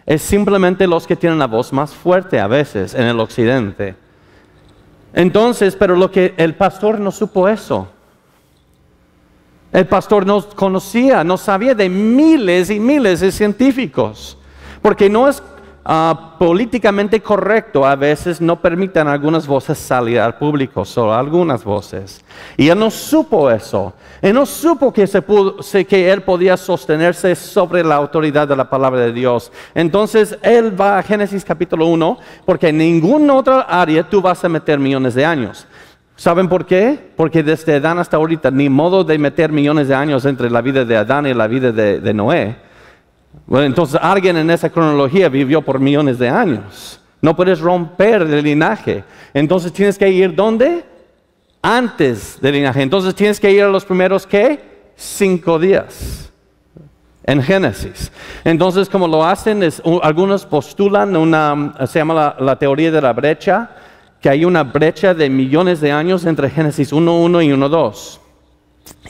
Es simplemente los que tienen la voz más fuerte a veces en el occidente. Entonces, pero lo que el pastor no supo eso. El pastor no conocía, no sabía de miles y miles de científicos. Porque no es políticamente correcto, a veces no permiten algunas voces salir al público, solo algunas voces. Y él no supo eso. Él no supo que él podía sostenerse sobre la autoridad de la palabra de Dios. Entonces él va a Génesis capítulo 1, porque en ninguna otra área tú vas a meter millones de años. ¿Saben por qué? Porque desde Adán hasta ahorita, ni modo de meter millones de años entre la vida de Adán y la vida de Noé. Bueno, entonces alguien en esa cronología vivió por millones de años. No puedes romper el linaje. Entonces tienes que ir ¿dónde? Antes del linaje. Entonces tienes que ir a los primeros ¿qué? 5 días. En Génesis. Entonces como lo hacen, algunos postulan se llama la teoría de la brecha, que hay una brecha de millones de años entre Génesis 1.1 y 1.2.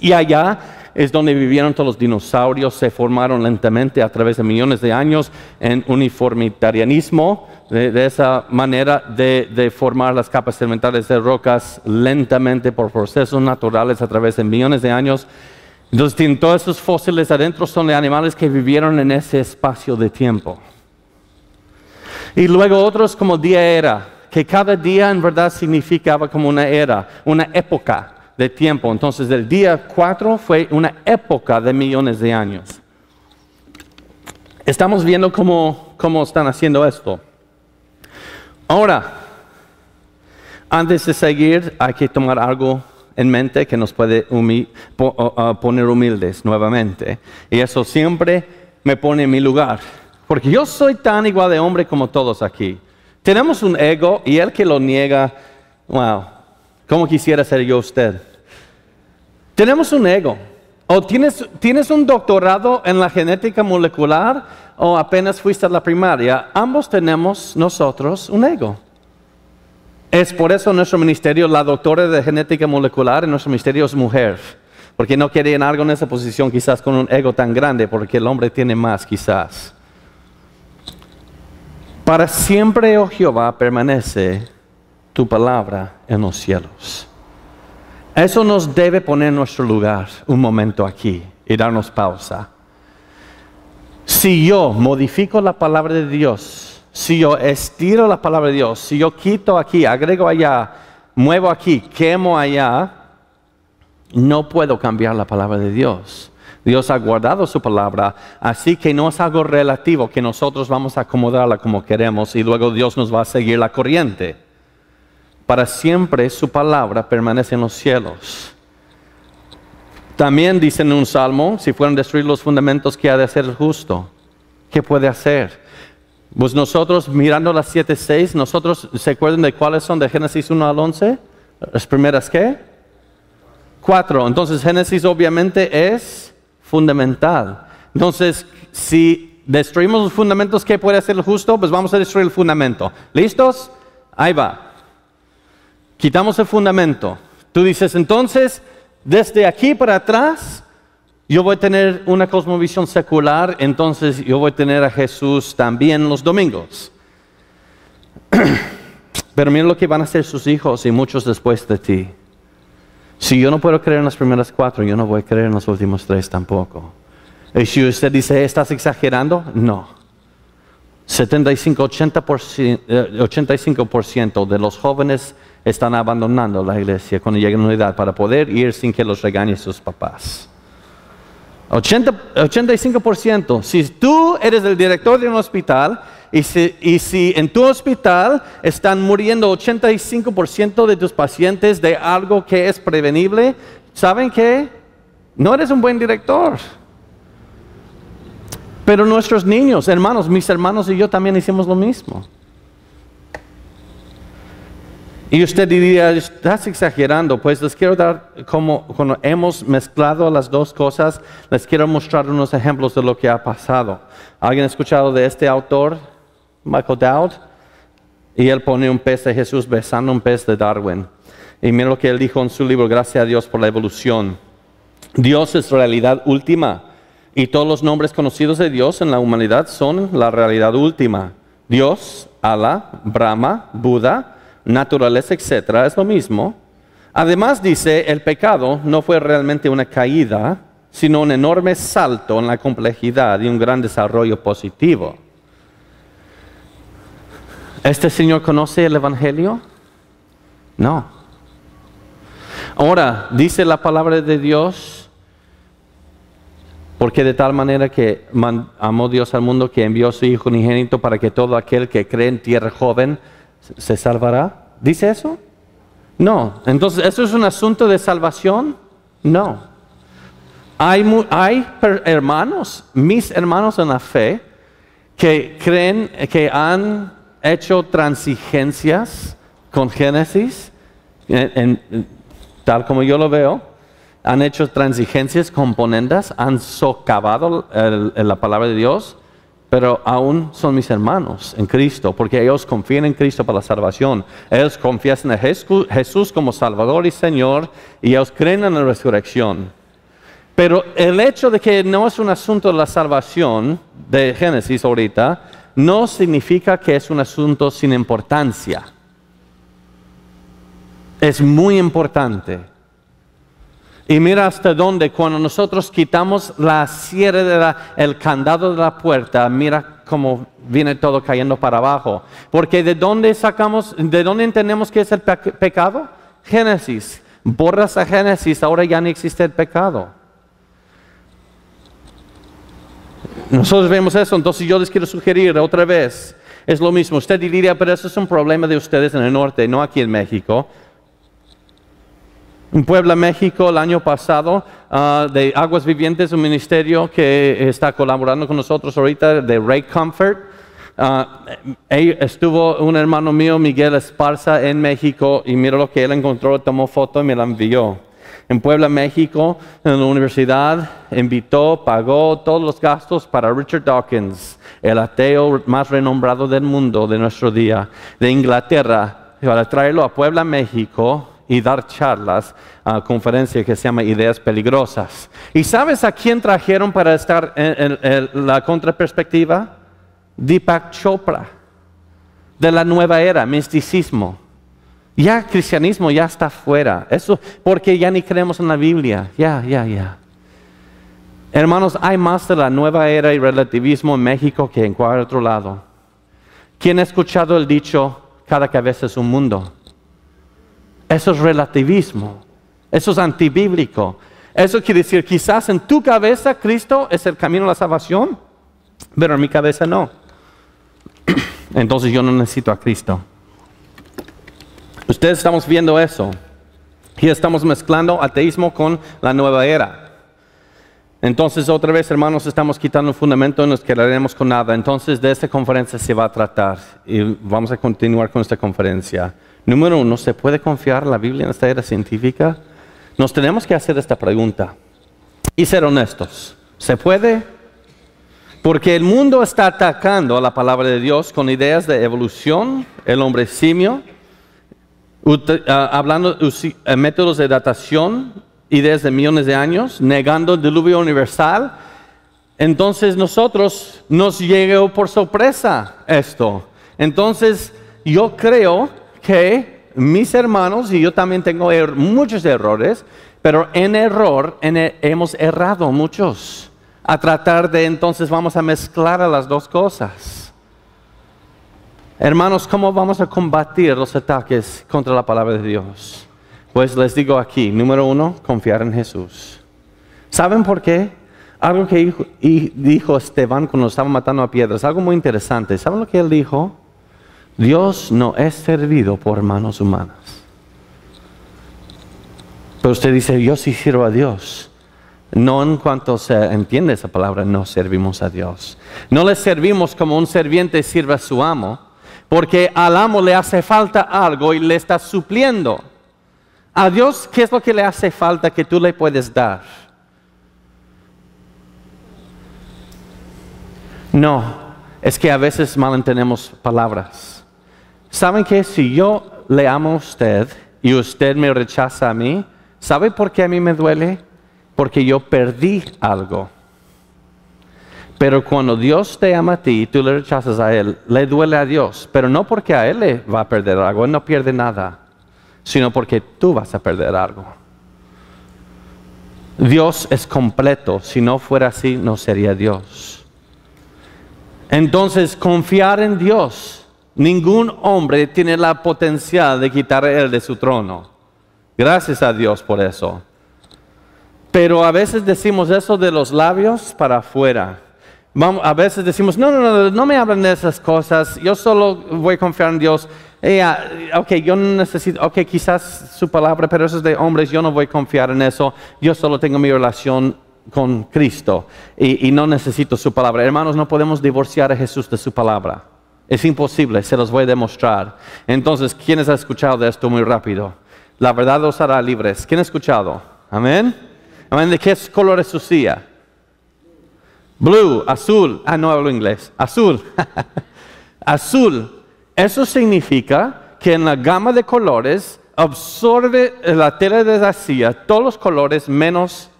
Y allá es donde vivieron todos los dinosaurios, se formaron lentamente a través de millones de años en uniformitarianismo, de esa manera de formar las capas sedimentarias de rocas lentamente por procesos naturales a través de millones de años. Entonces tienen todos esos fósiles adentro, son de animales que vivieron en ese espacio de tiempo. Y luego otros como día era, que cada día en verdad significaba como una era, una época de tiempo. Entonces el día 4 fue una época de millones de años. Estamos viendo cómo están haciendo esto. Ahora, antes de seguir, hay que tomar algo en mente que nos puede poner humildes nuevamente. Y eso siempre me pone en mi lugar. Porque yo soy tan igual de hombre como todos aquí. Tenemos un ego y el que lo niega, wow, ¿cómo quisiera ser yo usted? Tenemos un ego. O tienes un doctorado en la genética molecular o apenas fuiste a la primaria. Ambos tenemos nosotros un ego. Es por eso nuestro ministerio, la doctora de genética molecular en nuestro ministerio es mujer. Porque no quieren algo en esa posición quizás con un ego tan grande, porque el hombre tiene más quizás. Para siempre, oh Jehová, permanece tu palabra en los cielos. Eso nos debe poner en nuestro lugar un momento aquí y darnos pausa. Si yo modifico la palabra de Dios, si yo estiro la palabra de Dios, si yo quito aquí, agrego allá, muevo aquí, quemo allá, no puedo cambiar la palabra de Dios. Dios ha guardado su palabra, así que no es algo relativo que nosotros vamos a acomodarla como queremos y luego Dios nos va a seguir la corriente. Para siempre su palabra permanece en los cielos. También dice en un salmo, si fueran destruir los fundamentos, ¿qué ha de hacer el justo? ¿Qué puede hacer? Pues nosotros, mirando las 7:6, nosotros, ¿se acuerdan de cuáles son de Génesis 1 al 11? ¿Las primeras qué? 4. Entonces Génesis obviamente es fundamental. Entonces, si destruimos los fundamentos, ¿qué puede hacer el justo? Pues vamos a destruir el fundamento. ¿Listos? Ahí va. Quitamos el fundamento. Tú dices, entonces, desde aquí para atrás, yo voy a tener una cosmovisión secular, entonces yo voy a tener a Jesús también los domingos. Pero mira lo que van a hacer sus hijos y muchos después de ti. Si yo no puedo creer en las primeras 4, yo no voy a creer en los últimos 3 tampoco. Y si usted dice, ¿estás exagerando? No. 85% de los jóvenes están abandonando la iglesia cuando llegan a una edad para poder ir sin que los regañen sus papás. 85%. Si tú eres el director de un hospital y si en tu hospital están muriendo 85% de tus pacientes de algo que es prevenible, ¿saben qué? No eres un buen director. Pero nuestros niños, hermanos, mis hermanos y yo también hicimos lo mismo. Y usted diría, estás exagerando. Pues les quiero dar, cuando hemos mezclado las dos cosas, les quiero mostrar unos ejemplos de lo que ha pasado. ¿Alguien ha escuchado de este autor, Michael Dowd? Y él pone un pez de Jesús besando un pez de Darwin. Y mira lo que él dijo en su libro, Gracias a Dios por la evolución. Dios es realidad última. Y todos los nombres conocidos de Dios en la humanidad son la realidad última. Dios, Allah, Brahma, Buda, naturaleza, etc. es lo mismo. Además dice, el pecado no fue realmente una caída, sino un enorme salto en la complejidad y un gran desarrollo positivo. ¿Este señor conoce el Evangelio? No. Ahora, dice la palabra de Dios, porque de tal manera que amó Dios al mundo que envió a su Hijo unigénito para que todo aquel que cree en tierra joven se salvará. ¿Dice eso? No. Entonces, ¿eso es un asunto de salvación? No. Hay hermanos, mis hermanos en la fe, que creen que han hecho transigencias con Génesis, tal como yo lo veo. Han hecho transigencias componendas, han socavado la palabra de Dios, pero aún son mis hermanos en Cristo, porque ellos confían en Cristo para la salvación. Ellos confiesan a Jesús como Salvador y Señor, y ellos creen en la resurrección. Pero el hecho de que no es un asunto de la salvación de Génesis ahorita, no significa que es un asunto sin importancia. Es muy importante. Y mira hasta dónde, cuando nosotros quitamos la cierre el candado de la puerta, mira cómo viene todo cayendo para abajo. Porque ¿de dónde entendemos que es el pecado? Génesis. Borras a Génesis, ahora ya no existe el pecado. Nosotros vemos eso, entonces yo les quiero sugerir otra vez, es lo mismo. Usted diría, pero eso es un problema de ustedes en el norte, no aquí en México. En Puebla, México, el año pasado, de Aguas Vivientes, un ministerio que está colaborando con nosotros ahorita, de Ray Comfort. Estuvo un hermano mío, Miguel Esparza, en México, y mira lo que él encontró, tomó foto y me la envió. En Puebla, México, en la universidad, invitó, pagó todos los gastos para Richard Dawkins, el ateo más renombrado del mundo de nuestro día, de Inglaterra, para traerlo a Puebla, México, y dar charlas a conferencia que se llama Ideas Peligrosas. ¿Y sabes a quién trajeron para estar en la contraperspectiva? Deepak Chopra, de la nueva era, misticismo. Ya cristianismo ya está fuera. Eso porque ya ni creemos en la Biblia. Ya. Hermanos, hay más de la nueva era y relativismo en México que en cualquier otro lado. ¿Quién ha escuchado el dicho, cada cabeza es un mundo? Eso es relativismo. Eso es antibíblico. Eso quiere decir, quizás en tu cabeza Cristo es el camino a la salvación, pero en mi cabeza no. Entonces yo no necesito a Cristo. Ustedes estamos viendo eso. Y estamos mezclando ateísmo con la nueva era. Entonces otra vez, hermanos, estamos quitando el fundamento y nos quedaremos con nada. Entonces de esta conferencia se va a tratar. Y vamos a continuar con esta conferencia. Número 1, ¿se puede confiar en la Biblia en esta era científica? Nos tenemos que hacer esta pregunta. Y ser honestos. ¿Se puede? Porque el mundo está atacando a la palabra de Dios con ideas de evolución, el hombre simio, hablando de métodos de datación, ideas de millones de años, negando el diluvio universal. Entonces nos llegó por sorpresa esto. Entonces yo creo que mis hermanos, y yo también tengo muchos errores, pero hemos errado muchos. A tratar de entonces vamos a mezclar a las dos cosas. Hermanos, ¿cómo vamos a combatir los ataques contra la palabra de Dios? Pues les digo aquí, número 1, confiar en Jesús. ¿Saben por qué? Algo que dijo Esteban cuando estaba matando a piedras, algo muy interesante. ¿Saben lo que él dijo? Dios no es servido por manos humanas. Pero usted dice, yo sí sirvo a Dios. No en cuanto se entiende esa palabra, no servimos a Dios. No le servimos como un sirviente sirve a su amo, porque al amo le hace falta algo y le está supliendo. A Dios, ¿qué es lo que le hace falta que tú le puedes dar? No, es que a veces malentendemos palabras. ¿Saben qué? Si yo le amo a usted y usted me rechaza a mí, ¿sabe por qué a mí me duele? Porque yo perdí algo. Pero cuando Dios te ama a ti y tú le rechazas a Él, le duele a Dios. Pero no porque a Él le va a perder algo, Él no pierde nada, sino porque tú vas a perder algo. Dios es completo, si no fuera así, no sería Dios. Entonces, confiar en Dios. Ningún hombre tiene la potencial de quitar a Él de su trono. Gracias a Dios por eso. Pero a veces decimos eso de los labios para afuera. A veces decimos, no me hablen de esas cosas, yo solo voy a confiar en Dios. Yo no necesito, quizás su palabra, pero eso es de hombres, yo no voy a confiar en eso. Yo solo tengo mi relación con Cristo y no necesito su palabra. Hermanos, no podemos divorciar a Jesús de su palabra. Es imposible, se los voy a demostrar. Entonces, ¿quiénes han escuchado de esto muy rápido? La verdad os hará libres. ¿Quién ha escuchado? Amén. Amén. ¿De qué color es su silla? Blue, azul. No hablo inglés. Azul. Azul. Eso significa que en la gama de colores absorbe la tela de la silla todos los colores menos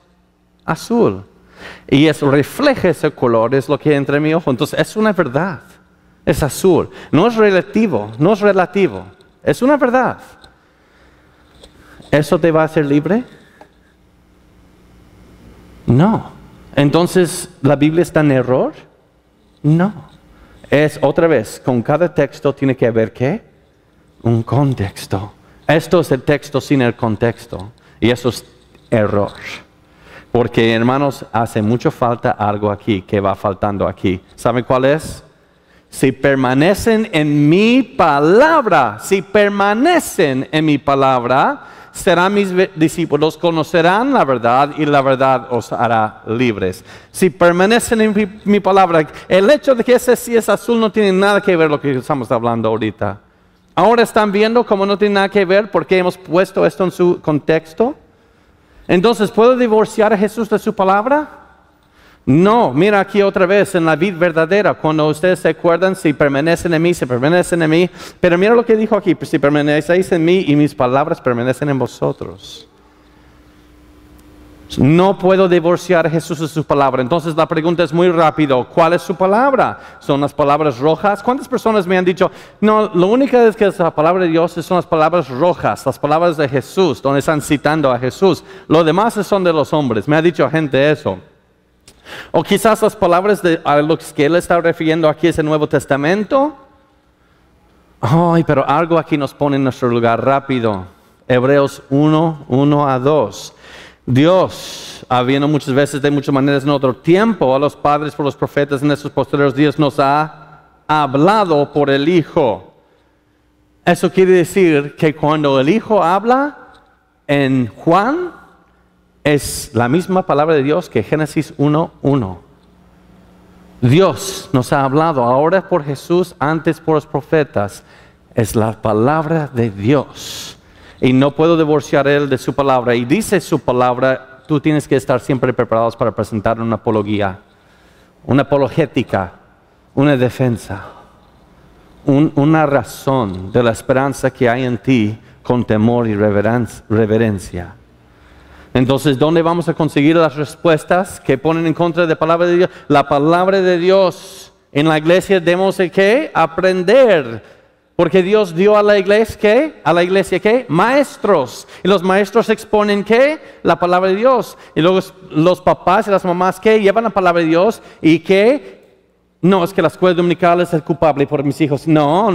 azul. Y eso refleja ese color, es lo que hay entre mi ojo. Entonces es una verdad, es azul. No es relativo, no es relativo, es una verdad. ¿Eso te va a hacer libre? No. Entonces, ¿la Biblia está en error? No. Es otra vez, con cada texto tiene que haber ¿qué? Un contexto. Esto es el texto sin el contexto. Y eso es error. Porque, hermanos, hace mucho falta algo aquí que va faltando aquí. ¿Saben cuál es? Si permanecen en mi palabra, serán mis discípulos, conocerán la verdad y la verdad os hará libres. Si permanecen en mi palabra, el hecho de que ese sí es azul no tiene nada que ver con lo que estamos hablando ahorita. Ahora están viendo cómo no tiene nada que ver porque hemos puesto esto en su contexto. Entonces, ¿puedo divorciar a Jesús de su palabra? No, mira aquí otra vez en la vid verdadera, cuando ustedes se acuerdan, si permanecen en mí, pero mira lo que dijo aquí, si permanecéis en mí y mis palabras permanecen en vosotros. No puedo divorciar a Jesús de su palabra. Entonces la pregunta es muy rápido, ¿cuál es su palabra? ¿Son las palabras rojas? ¿Cuántas personas me han dicho, no, lo único es que la palabra de Dios son las palabras rojas, las palabras de Jesús, donde están citando a Jesús? Lo demás son de los hombres. Me ha dicho gente eso. O quizás las palabras a los que él está refiriendo aquí es el Nuevo Testamento. Ay, pero algo aquí nos pone en nuestro lugar rápido. Hebreos 1:1-2. Dios, habiendo muchas veces de muchas maneras en otro tiempo a los padres por los profetas en estos posteriores días nos ha hablado por el Hijo. Eso quiere decir que cuando el Hijo habla en Juan, es la misma palabra de Dios que Génesis 1:1. Dios nos ha hablado ahora por Jesús, antes por los profetas. Es la palabra de Dios. Y no puedo divorciar él de su palabra. Y dice su palabra, tú tienes que estar siempre preparados para presentar una apología, una apologética, una defensa, una razón de la esperanza que hay en ti con temor y reverencia. Entonces, ¿dónde vamos a conseguir las respuestas que ponen en contra de la palabra de Dios? La palabra de Dios. En la iglesia debemos ¿qué? Aprender. Porque Dios dio a la iglesia ¿qué? A la iglesia ¿qué? Maestros. Y los maestros exponen ¿qué? La palabra de Dios. Y luego los papás y las mamás ¿qué? Llevan la palabra de Dios y ¿qué? No, es que la escuela dominical es el culpable por mis hijos. No.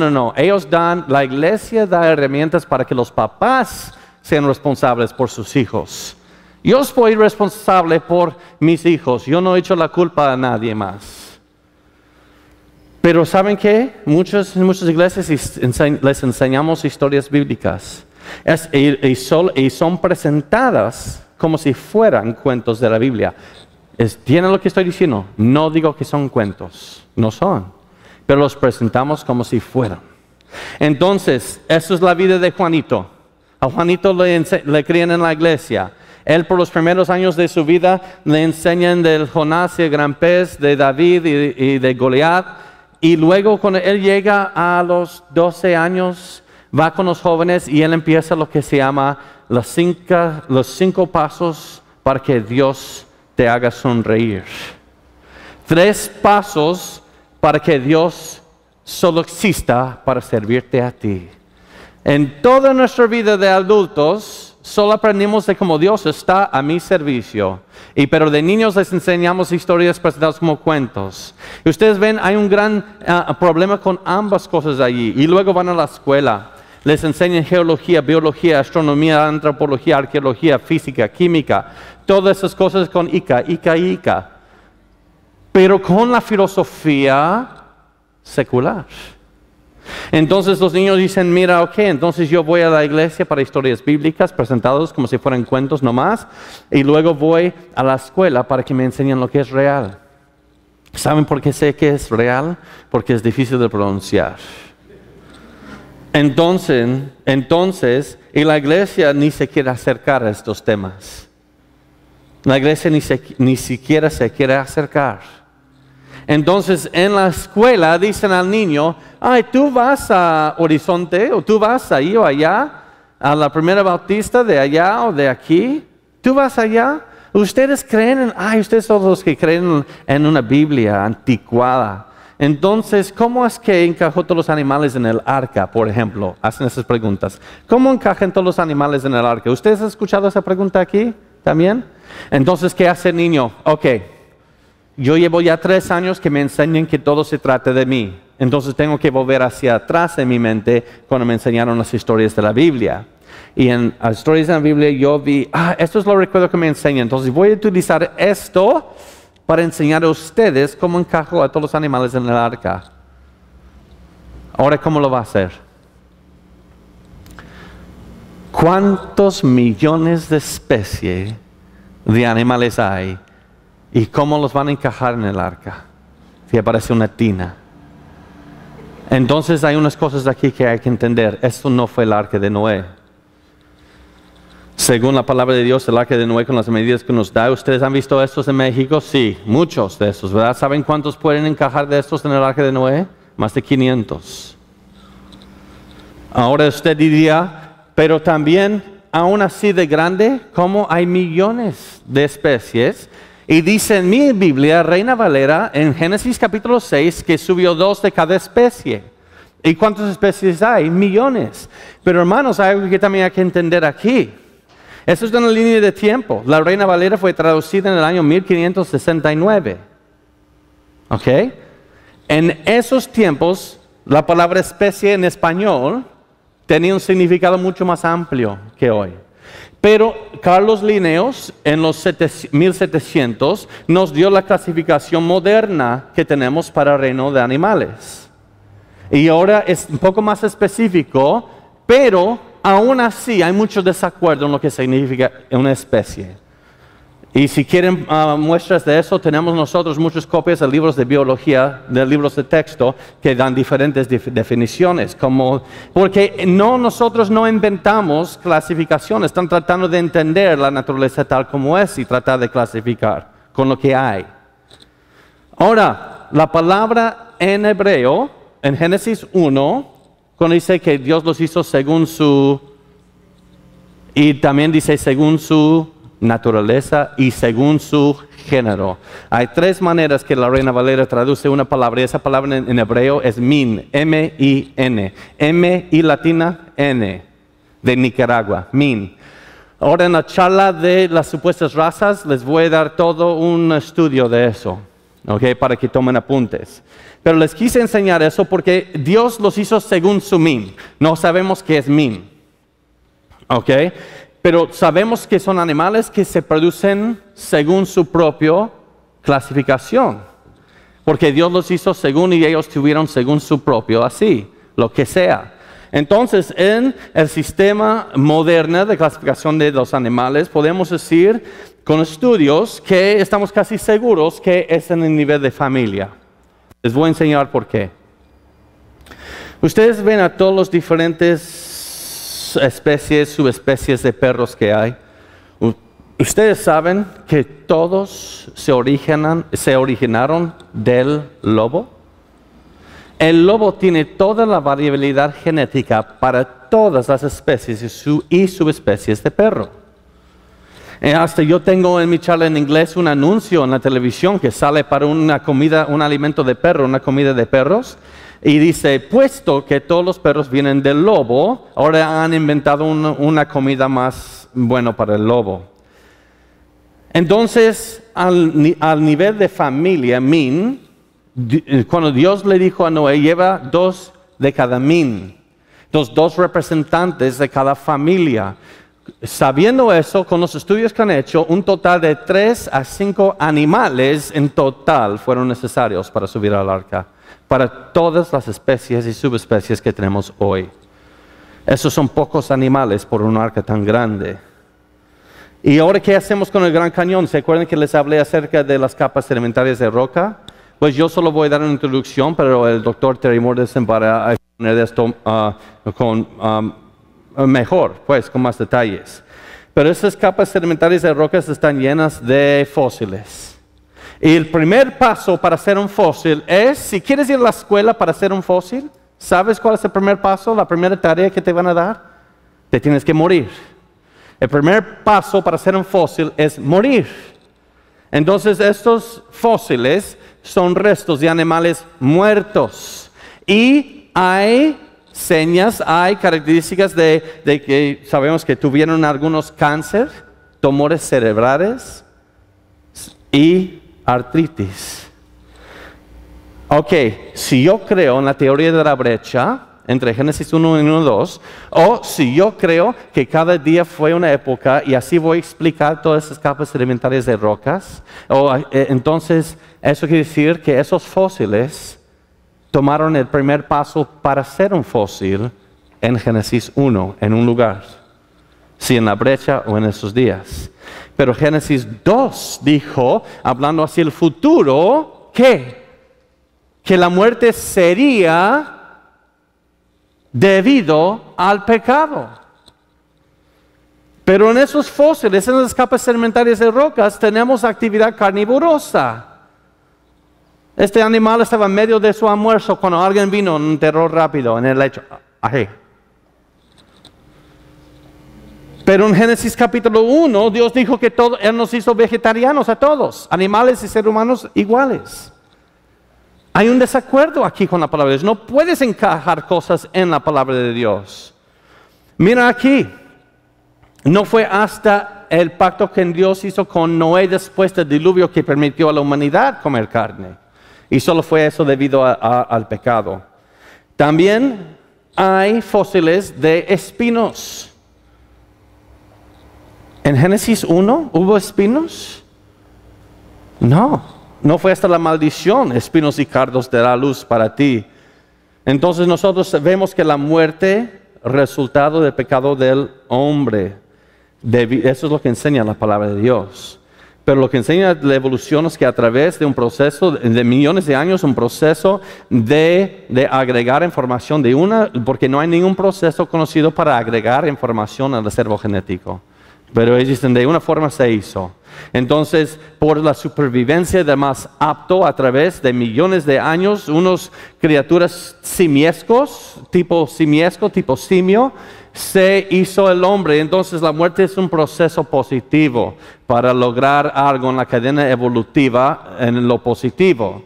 La iglesia da herramientas para que los papás sean responsables por sus hijos. Yo soy responsable por mis hijos. Yo no he hecho la culpa a nadie más. Pero ¿saben qué? En muchas iglesias les enseñamos historias bíblicas. Y son presentadas como si fueran cuentos de la Biblia. ¿Tienen lo que estoy diciendo? No digo que son cuentos. No son. Pero los presentamos como si fueran. Entonces, eso es la vida de Juanito. A Juanito le crían en la iglesia. Él por los primeros años de su vida le enseñan del Jonás y el gran pez, de David y de Goliat. Y luego cuando él llega a los 12 años, va con los jóvenes y él empieza lo que se llama los 5 pasos para que Dios te haga sonreír. 3 pasos para que Dios solo exista para servirte a ti. En toda nuestra vida de adultos, solo aprendimos de cómo Dios está a mi servicio. Pero de niños les enseñamos historias presentadas como cuentos. Y ustedes ven, hay un gran problema con ambas cosas allí. Y luego van a la escuela. Les enseñan geología, biología, astronomía, antropología, arqueología, física, química. Todas esas cosas con Ica. Pero con la filosofía secular. Entonces los niños dicen, mira, entonces yo voy a la iglesia para historias bíblicas presentados como si fueran cuentos nomás, y luego voy a la escuela para que me enseñen lo que es real. ¿Saben por qué sé que es real? Porque es difícil de pronunciar. Entonces, y la iglesia ni se quiere acercar a estos temas. La iglesia ni siquiera se quiere acercar. Entonces, en la escuela dicen al niño, tú vas a Horizonte, o tú vas ahí o allá, a la Primera Bautista de allá o de aquí. ¿Tú vas allá? Ustedes creen ustedes son los que creen en una Biblia anticuada. Entonces, ¿cómo es que encajó todos los animales en el arca, por ejemplo? Hacen esas preguntas. ¿Cómo encajan todos los animales en el arca? ¿Ustedes han escuchado esa pregunta aquí también? Entonces, ¿qué hace el niño? Ok, yo llevo ya 3 años que me enseñan que todo se trata de mí. Entonces tengo que volver hacia atrás en mi mente cuando me enseñaron las historias de la Biblia. Y en las historias de la Biblia yo vi, esto es lo recuerdo que me enseñan. Entonces voy a utilizar esto para enseñar a ustedes cómo encajo a todos los animales en el arca. Ahora, ¿cómo lo va a hacer? ¿Cuántos millones de especies de animales hay? ¿Y cómo los van a encajar en el arca? Si aparece una tina. Entonces hay unas cosas aquí que hay que entender. Esto no fue el arca de Noé. Según la palabra de Dios, el arca de Noé con las medidas que nos da. ¿Ustedes han visto estos en México? Sí, muchos de estos, ¿verdad? ¿Saben cuántos pueden encajar de estos en el arca de Noé? Más de 500. Ahora usted diría, pero también, aún así de grande, como hay millones de especies. Y dice en mi Biblia, Reina Valera, en Génesis capítulo 6, que subió 2 de cada especie. ¿Y cuántas especies hay? Millones. Pero hermanos, hay algo que también hay que entender aquí. Eso es de una línea de tiempo. La Reina Valera fue traducida en el año 1569. ¿Ok? En esos tiempos, la palabra especie en español tenía un significado mucho más amplio que hoy. Pero Carlos Linnaeus, en los 1700, nos dio la clasificación moderna que tenemos para el reino de animales. Y ahora es un poco más específico, pero aún así hay mucho desacuerdo en lo que significa una especie. Y si quieren muestras de eso, tenemos nosotros muchas copias de libros de biología, de libros de texto, que dan diferentes definiciones. Porque nosotros no inventamos clasificaciones, están tratando de entender la naturaleza tal como es y tratar de clasificar con lo que hay. Ahora, la palabra en hebreo, en Génesis 1, cuando dice que Dios los hizo según su, y también dice según su naturaleza y según su género. Hay 3 maneras que la Reina Valera traduce una palabra, y esa palabra en hebreo es min, M-I-N, M y latina N, de Nicaragua, min. Ahora en la charla de las supuestas razas les voy a dar todo un estudio de eso, ¿ok? Para que tomen apuntes. Pero les quise enseñar eso porque Dios los hizo según su min. No sabemos qué es min, ¿ok? Pero sabemos que son animales que se producen según su propia clasificación. Porque Dios los hizo según y ellos tuvieron según su propio así, lo que sea. Entonces, en el sistema moderno de clasificación de los animales, podemos decir con estudios que estamos casi seguros que es en el nivel de familia. Les voy a enseñar por qué. Ustedes ven a todos los diferentes especies, subespecies de perros que hay. Ustedes saben que todos se originaron del lobo. El lobo tiene toda la variabilidad genética para todas las especies y subespecies de perro. Hasta yo tengo en mi charla en inglés un anuncio en la televisión que sale para una comida, un alimento de perro, una comida de perros. Y dice, puesto que todos los perros vienen del lobo, ahora han inventado una comida más buena para el lobo. Entonces, al nivel de familia, min, cuando Dios le dijo a Noé, lleva 2 de cada min, 2 representantes de cada familia. Sabiendo eso, con los estudios que han hecho, un total de 3 a 5 animales en total fueron necesarios para subir al arca, para todas las especies y subespecies que tenemos hoy. Esos son pocos animales por un arca tan grande. ¿Y ahora qué hacemos con el Gran Cañón? ¿Se acuerdan que les hablé acerca de las capas sedimentarias de roca? Pues yo solo voy a dar una introducción, pero el doctor Terry Mordison para exponer esto mejor, pues con más detalles. Pero esas capas sedimentarias de rocas están llenas de fósiles. Y el primer paso para hacer un fósil es, si quieres ir a la escuela para hacer un fósil, ¿sabes cuál es el primer paso? La primera tarea que te van a dar, te tienes que morir. El primer paso para ser un fósil es morir. Entonces estos fósiles son restos de animales muertos. Y hay señas, hay características de que sabemos que tuvieron algunos cáncer, tumores cerebrales y artritis. Ok, si yo creo en la teoría de la brecha entre Génesis 1 y 1:2, o si yo creo que cada día fue una época y así voy a explicar todas esas capas sedimentarias de rocas, entonces eso quiere decir que esos fósiles tomaron el primer paso para ser un fósil en Génesis 1, en un lugar, si en la brecha o en esos días. Pero Génesis 2 dijo, hablando hacia el futuro, que la muerte sería debido al pecado. Pero en esos fósiles, en las capas sedimentarias de rocas, tenemos actividad carnívorosa. Este animal estaba en medio de su almuerzo cuando alguien vino en un terror rápido en el lecho. Ajé. Pero en Génesis capítulo 1, Dios dijo que Él nos hizo vegetarianos a todos, animales y seres humanos iguales. Hay un desacuerdo aquí con la palabra de Dios. No puedes encajar cosas en la palabra de Dios. Mira aquí. No fue hasta el pacto que Dios hizo con Noé después del diluvio que permitió a la humanidad comer carne. Y solo fue eso debido al pecado. También hay fósiles de espinos. ¿En Génesis 1 hubo espinos? No fue hasta la maldición, espinos y cardos dará luz para ti. Entonces nosotros vemos que la muerte, resultado del pecado del hombre, eso es lo que enseña la palabra de Dios. Pero lo que enseña la evolución es que a través de un proceso de millones de años, un proceso de agregar información porque no hay ningún proceso conocido para agregar información al acervo genético. Pero ellos dicen, de una forma se hizo. Entonces, por la supervivencia de más apto a través de millones de años, unos criaturas simiescos, tipo simiesco, tipo simio, se hizo el hombre. Entonces la muerte es un proceso positivo para lograr algo en la cadena evolutiva en lo positivo.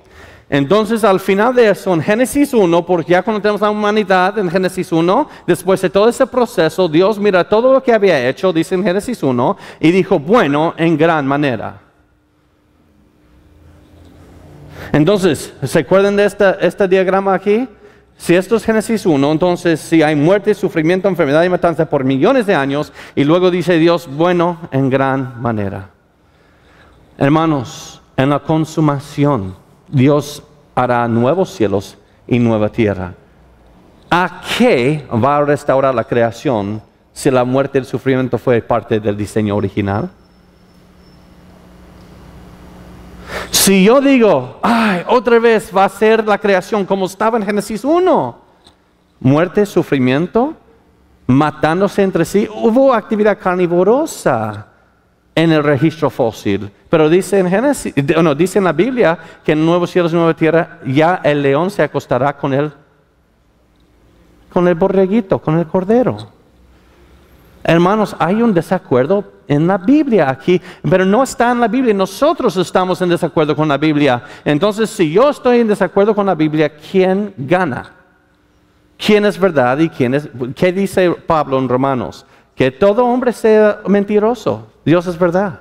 Entonces al final de eso, en Génesis 1, porque ya cuando tenemos la humanidad en Génesis 1, después de todo ese proceso, Dios mira todo lo que había hecho, dice en Génesis 1, y dijo, bueno, en gran manera. Entonces, ¿se acuerdan de este diagrama aquí? Si esto es Génesis 1, entonces si hay muerte, sufrimiento, enfermedad y matanza por millones de años, y luego dice Dios, bueno, en gran manera. Hermanos, en la consumación, Dios hará nuevos cielos y nueva tierra. ¿A qué va a restaurar la creación si la muerte y el sufrimiento fue parte del diseño original? Si yo digo, otra vez va a ser la creación como estaba en Génesis 1, muerte, sufrimiento, matándose entre sí, hubo actividad carnívorosa en el registro fósil, pero dice dice en la Biblia que en nuevos cielos y nueva tierra ya el león se acostará con el borreguito, con el cordero. Hermanos, hay un desacuerdo en la Biblia aquí, pero no está en la Biblia. Nosotros estamos en desacuerdo con la Biblia. Entonces, si yo estoy en desacuerdo con la Biblia, ¿quién gana? ¿Quién es verdad y quién es? ¿Qué dice Pablo en Romanos? Que todo hombre sea mentiroso. Dios es verdad.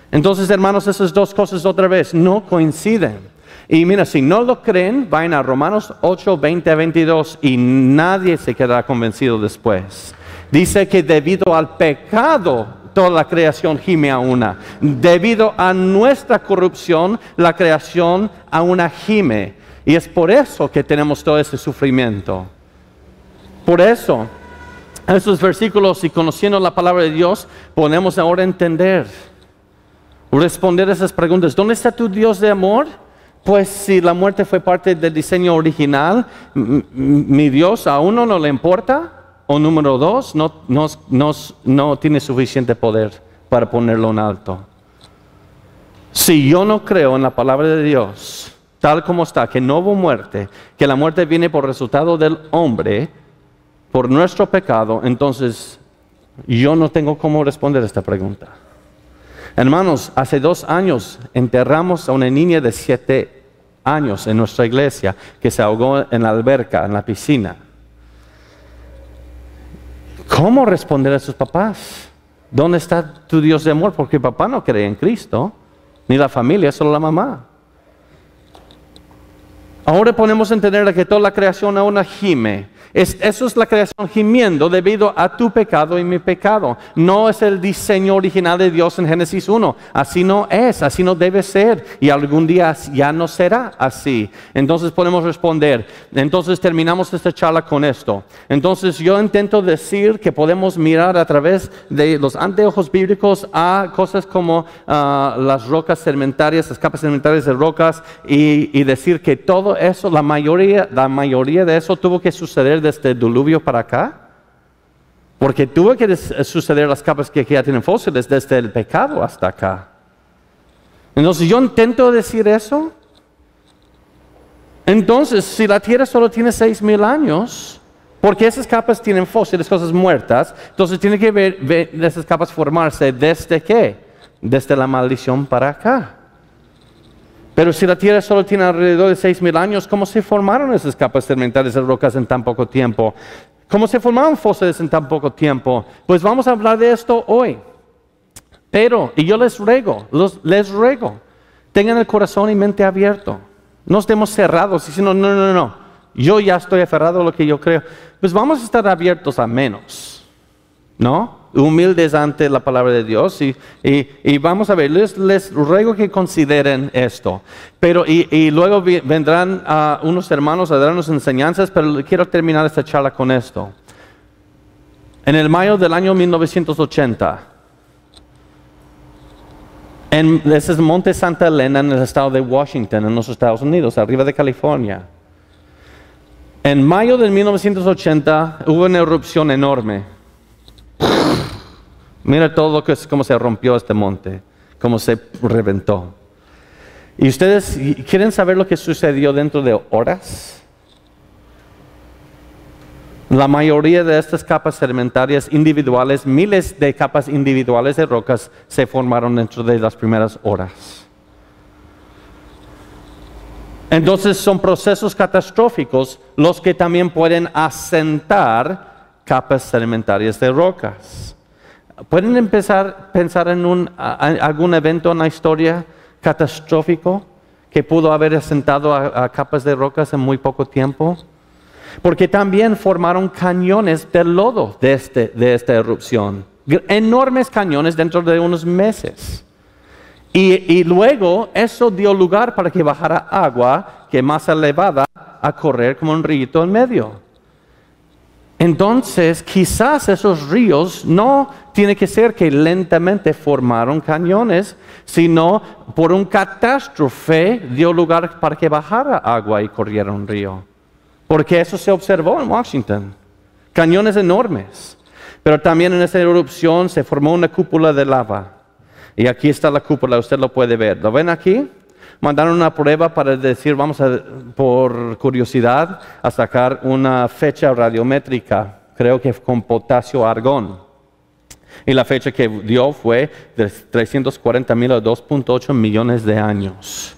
Entonces, hermanos, esas dos cosas otra vez no coinciden. Y mira, si no lo creen, vayan a Romanos 8, 20 a 22 y nadie se quedará convencido después. Dice que debido al pecado, toda la creación gime a una. Debido a nuestra corrupción, la creación a una gime. Y es por eso que tenemos todo ese sufrimiento. Por eso, esos versículos y conociendo la palabra de Dios, podemos ahora entender, responder a esas preguntas. ¿Dónde está tu Dios de amor? Pues si la muerte fue parte del diseño original, mi Dios a uno no le importa. O número dos, no tiene suficiente poder para ponerlo en alto. Si yo no creo en la palabra de Dios, tal como está, que no hubo muerte, que la muerte viene por resultado del hombre, por nuestro pecado, entonces Yo no tengo cómo responder esta pregunta. Hermanos, hace 2 años enterramos a una niña de 7 años en nuestra iglesia que se ahogó en la alberca, en la piscina. ¿Cómo responder a sus papás? ¿Dónde está tu Dios de amor? Porque papá no cree en Cristo, ni la familia, solo la mamá. Ahora podemos entender que toda la creación aún gime. Eso es la creación gimiendo debido a tu pecado y mi pecado. No es el diseño original de Dios en Génesis 1. Así no es, así no debe ser. Y algún día ya no será así. Entonces podemos responder. Entonces terminamos esta charla con esto. Entonces yo intento decir que podemos mirar a través de los anteojos bíblicos a cosas como las rocas sedimentarias, las capas sedimentarias de rocas y decir que todo eso, la mayoría de eso tuvo que suceder desde el diluvio para acá, porque tuvo que suceder las capas que ya tienen fósiles desde el pecado hasta acá. Entonces yo intento decir eso. Entonces, si la Tierra solo tiene 6,000 años, porque esas capas tienen fósiles, cosas muertas, entonces tiene que ver esas capas formarse desde ¿qué? Desde la maldición para acá. Pero si la Tierra solo tiene alrededor de 6,000 años, ¿cómo se formaron esas capas sedimentarias de rocas en tan poco tiempo? ¿Cómo se formaron fósiles en tan poco tiempo? Pues vamos a hablar de esto hoy. Pero, y yo les ruego, tengan el corazón y mente abierto. No estemos cerrados diciendo, no, yo ya estoy aferrado a lo que yo creo. Pues vamos a estar abiertos a menos, ¿no? Humildes ante la palabra de Dios y vamos a ver, les ruego que consideren esto. Pero y luego vendrán unos hermanos a darnos enseñanzas, pero quiero terminar esta charla con esto. En el mayo del año 1980, ese es Monte Santa Elena en el estado de Washington, en los Estados Unidos, arriba de California. En mayo de 1980 hubo una erupción enorme. Mira todo cómo se rompió este monte, cómo se reventó. ¿Y ustedes quieren saber lo que sucedió dentro de horas? La mayoría de estas capas sedimentarias individuales, miles de capas individuales de rocas, se formaron dentro de las primeras horas. Entonces son procesos catastróficos los que también pueden asentar capas sedimentarias de rocas. ¿Pueden empezar a pensar en algún evento en la historia catastrófico que pudo haber asentado a capas de rocas en muy poco tiempo? Porque también formaron cañones de lodo de esta erupción. Enormes cañones dentro de unos meses. Y luego eso dio lugar para que bajara agua que más elevada a correr como un río en medio. Entonces, quizás esos ríos no tiene que ser que lentamente formaron cañones, sino por un catástrofe dio lugar para que bajara agua y corriera un río. Porque eso se observó en Washington. Cañones enormes. Pero también en esa erupción se formó una cúpula de lava. Y aquí está la cúpula, usted lo puede ver. ¿Lo ven aquí? Mandaron una prueba para decir, vamos a, por curiosidad, a sacar una fecha radiométrica, creo que con potasio argón. Y la fecha que dio fue de 340,000 a 2.8 millones de años.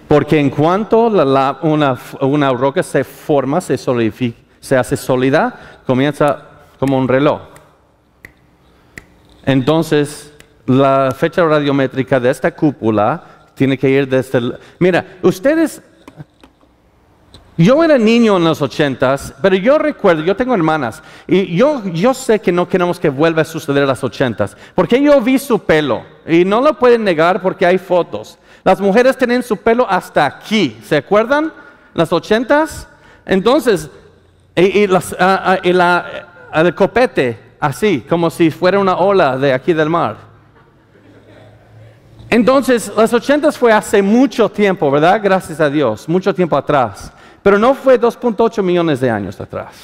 Porque en cuanto una roca se forma, se solidifica, se hace sólida, comienza como un reloj. Entonces, la fecha radiométrica de esta cúpula tiene que ir desde mira, ustedes, yo era niño en los 80s, pero yo recuerdo, yo tengo hermanas, y yo sé que no queremos que vuelva a suceder en los 80s, porque yo vi su pelo, y no lo pueden negar porque hay fotos. Las mujeres tenían su pelo hasta aquí, ¿se acuerdan? Las 80s. Entonces, el copete, así, como si fuera una ola de aquí del mar. Entonces, los 80s fue hace mucho tiempo, ¿verdad? Gracias a Dios, mucho tiempo atrás. Pero no fue 2.8 millones de años atrás.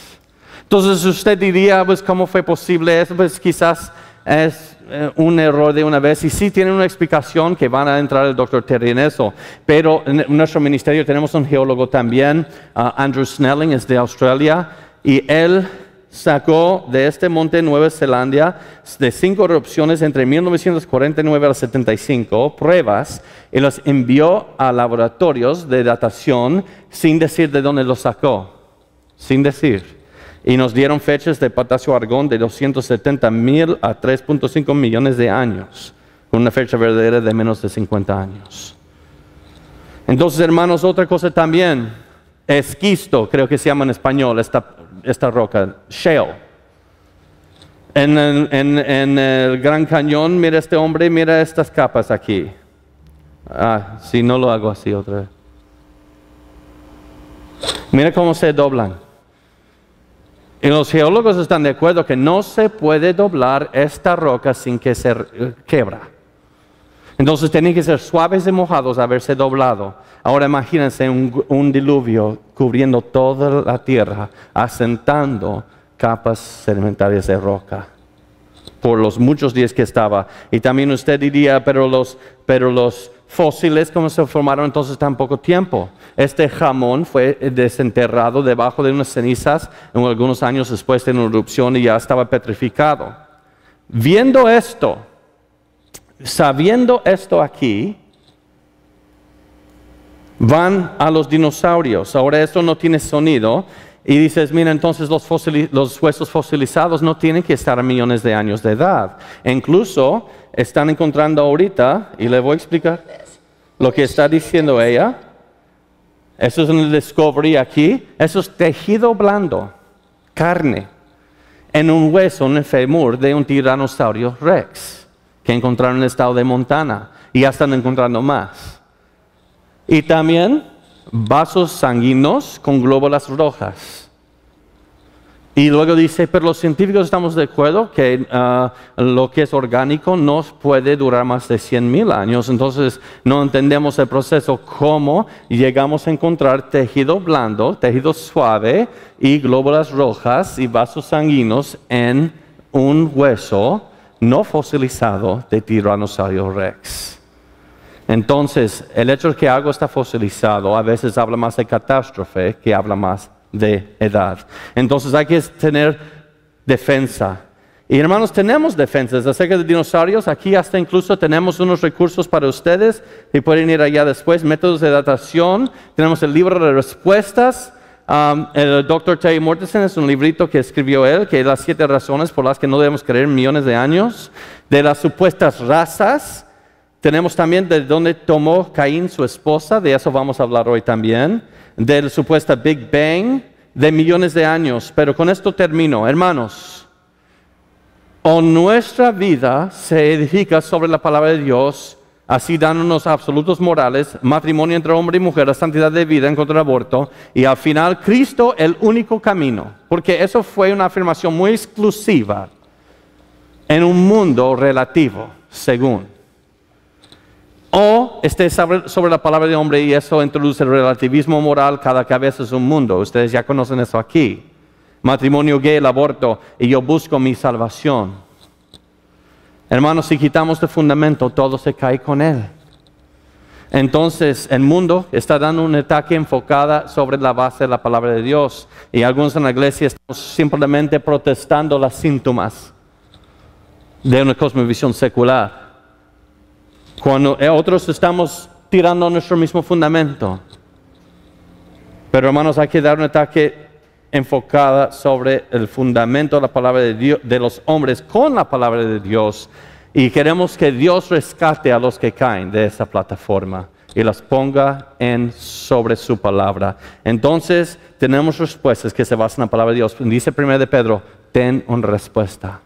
Entonces, usted diría, pues, ¿cómo fue posible eso? Pues, quizás es un error de una vez. Y sí tienen una explicación que van a entrar el Dr. Terry en eso. Pero en nuestro ministerio tenemos un geólogo también, Andrew Snelling, es de Australia. Y él sacó de este monte Nueva Zelanda de 5 erupciones entre 1949 al 75 pruebas y las envió a laboratorios de datación sin decir de dónde los sacó, sin decir. Y nos dieron fechas de potasio argón de 270,000 a 3.5 millones de años, con una fecha verdadera de menos de 50 años. Entonces, hermanos, otra cosa también, esquisto, creo que se llama en español, esta roca, shale. En el Gran Cañón, mira este hombre, mira estas capas aquí. Si no lo hago así otra vez. Mira cómo se doblan. Y los geólogos están de acuerdo que no se puede doblar esta roca sin que se quebra. Entonces tienen que ser suaves y mojados a haberse doblado. Ahora imagínense un diluvio cubriendo toda la tierra, asentando capas sedimentarias de roca por los muchos días que estaba. Y también usted diría, pero los fósiles, ¿cómo se formaron entonces tan poco tiempo? Este jamón fue desenterrado debajo de unas cenizas algunos años después de una erupción y ya estaba petrificado. Viendo esto, sabiendo esto aquí, van a los dinosaurios. Ahora esto no tiene sonido. Y dices, mira, entonces los huesos fosilizados no tienen que estar a millones de años de edad. E incluso están encontrando ahorita, y le voy a explicar lo que está diciendo ella. Eso es en el Discovery aquí. Eso es tejido blando, carne, en un hueso, en el fémur de un tiranosaurio rex, que encontraron en el estado de Montana. Y ya están encontrando más. Y también vasos sanguíneos con glóbulas rojas. Y luego dice, pero los científicos estamos de acuerdo que lo que es orgánico no puede durar más de 100,000 años. Entonces no entendemos el proceso, cómo llegamos a encontrar tejido blando, tejido suave y glóbulas rojas y vasos sanguíneos en un hueso no fosilizado de Tiranosaurio Rex. Entonces, el hecho de que algo está fosilizado a veces habla más de catástrofe que habla más de edad. Entonces hay que tener defensa. Y hermanos, tenemos defensas acerca de dinosaurios. Aquí hasta incluso tenemos unos recursos para ustedes y pueden ir allá después. Métodos de datación. Tenemos el libro de respuestas. El Dr. Terry Mortensen es un librito que escribió él, que es las 7 razones por las que no debemos creer millones de años. De las supuestas razas. Tenemos también de dónde tomó Caín su esposa, de eso vamos a hablar hoy también, del supuesto Big Bang, de millones de años. Pero con esto termino, hermanos. O nuestra vida se edifica sobre la palabra de Dios, así dándonos absolutos morales, matrimonio entre hombre y mujer, la santidad de vida en contra del aborto, y al final Cristo el único camino, porque eso fue una afirmación muy exclusiva en un mundo relativo, según. O esté sobre la palabra de hombre y eso introduce el relativismo moral, cada cabeza es un mundo. Ustedes ya conocen eso aquí. Matrimonio gay, el aborto, y yo busco mi salvación. Hermanos, si quitamos el fundamento, todo se cae con él. Entonces, el mundo está dando un ataque enfocado sobre la base de la palabra de Dios. Y algunos en la iglesia estamos simplemente protestando los síntomas de una cosmovisión secular. Cuando otros estamos tirando nuestro mismo fundamento. Pero hermanos, hay que dar un ataque enfocado sobre el fundamento de la palabra de Dios, de los hombres con la palabra de Dios. Y queremos que Dios rescate a los que caen de esa plataforma y las ponga sobre su palabra. Entonces tenemos respuestas que se basan en la palabra de Dios. Dice 1 de Pedro, ten una respuesta.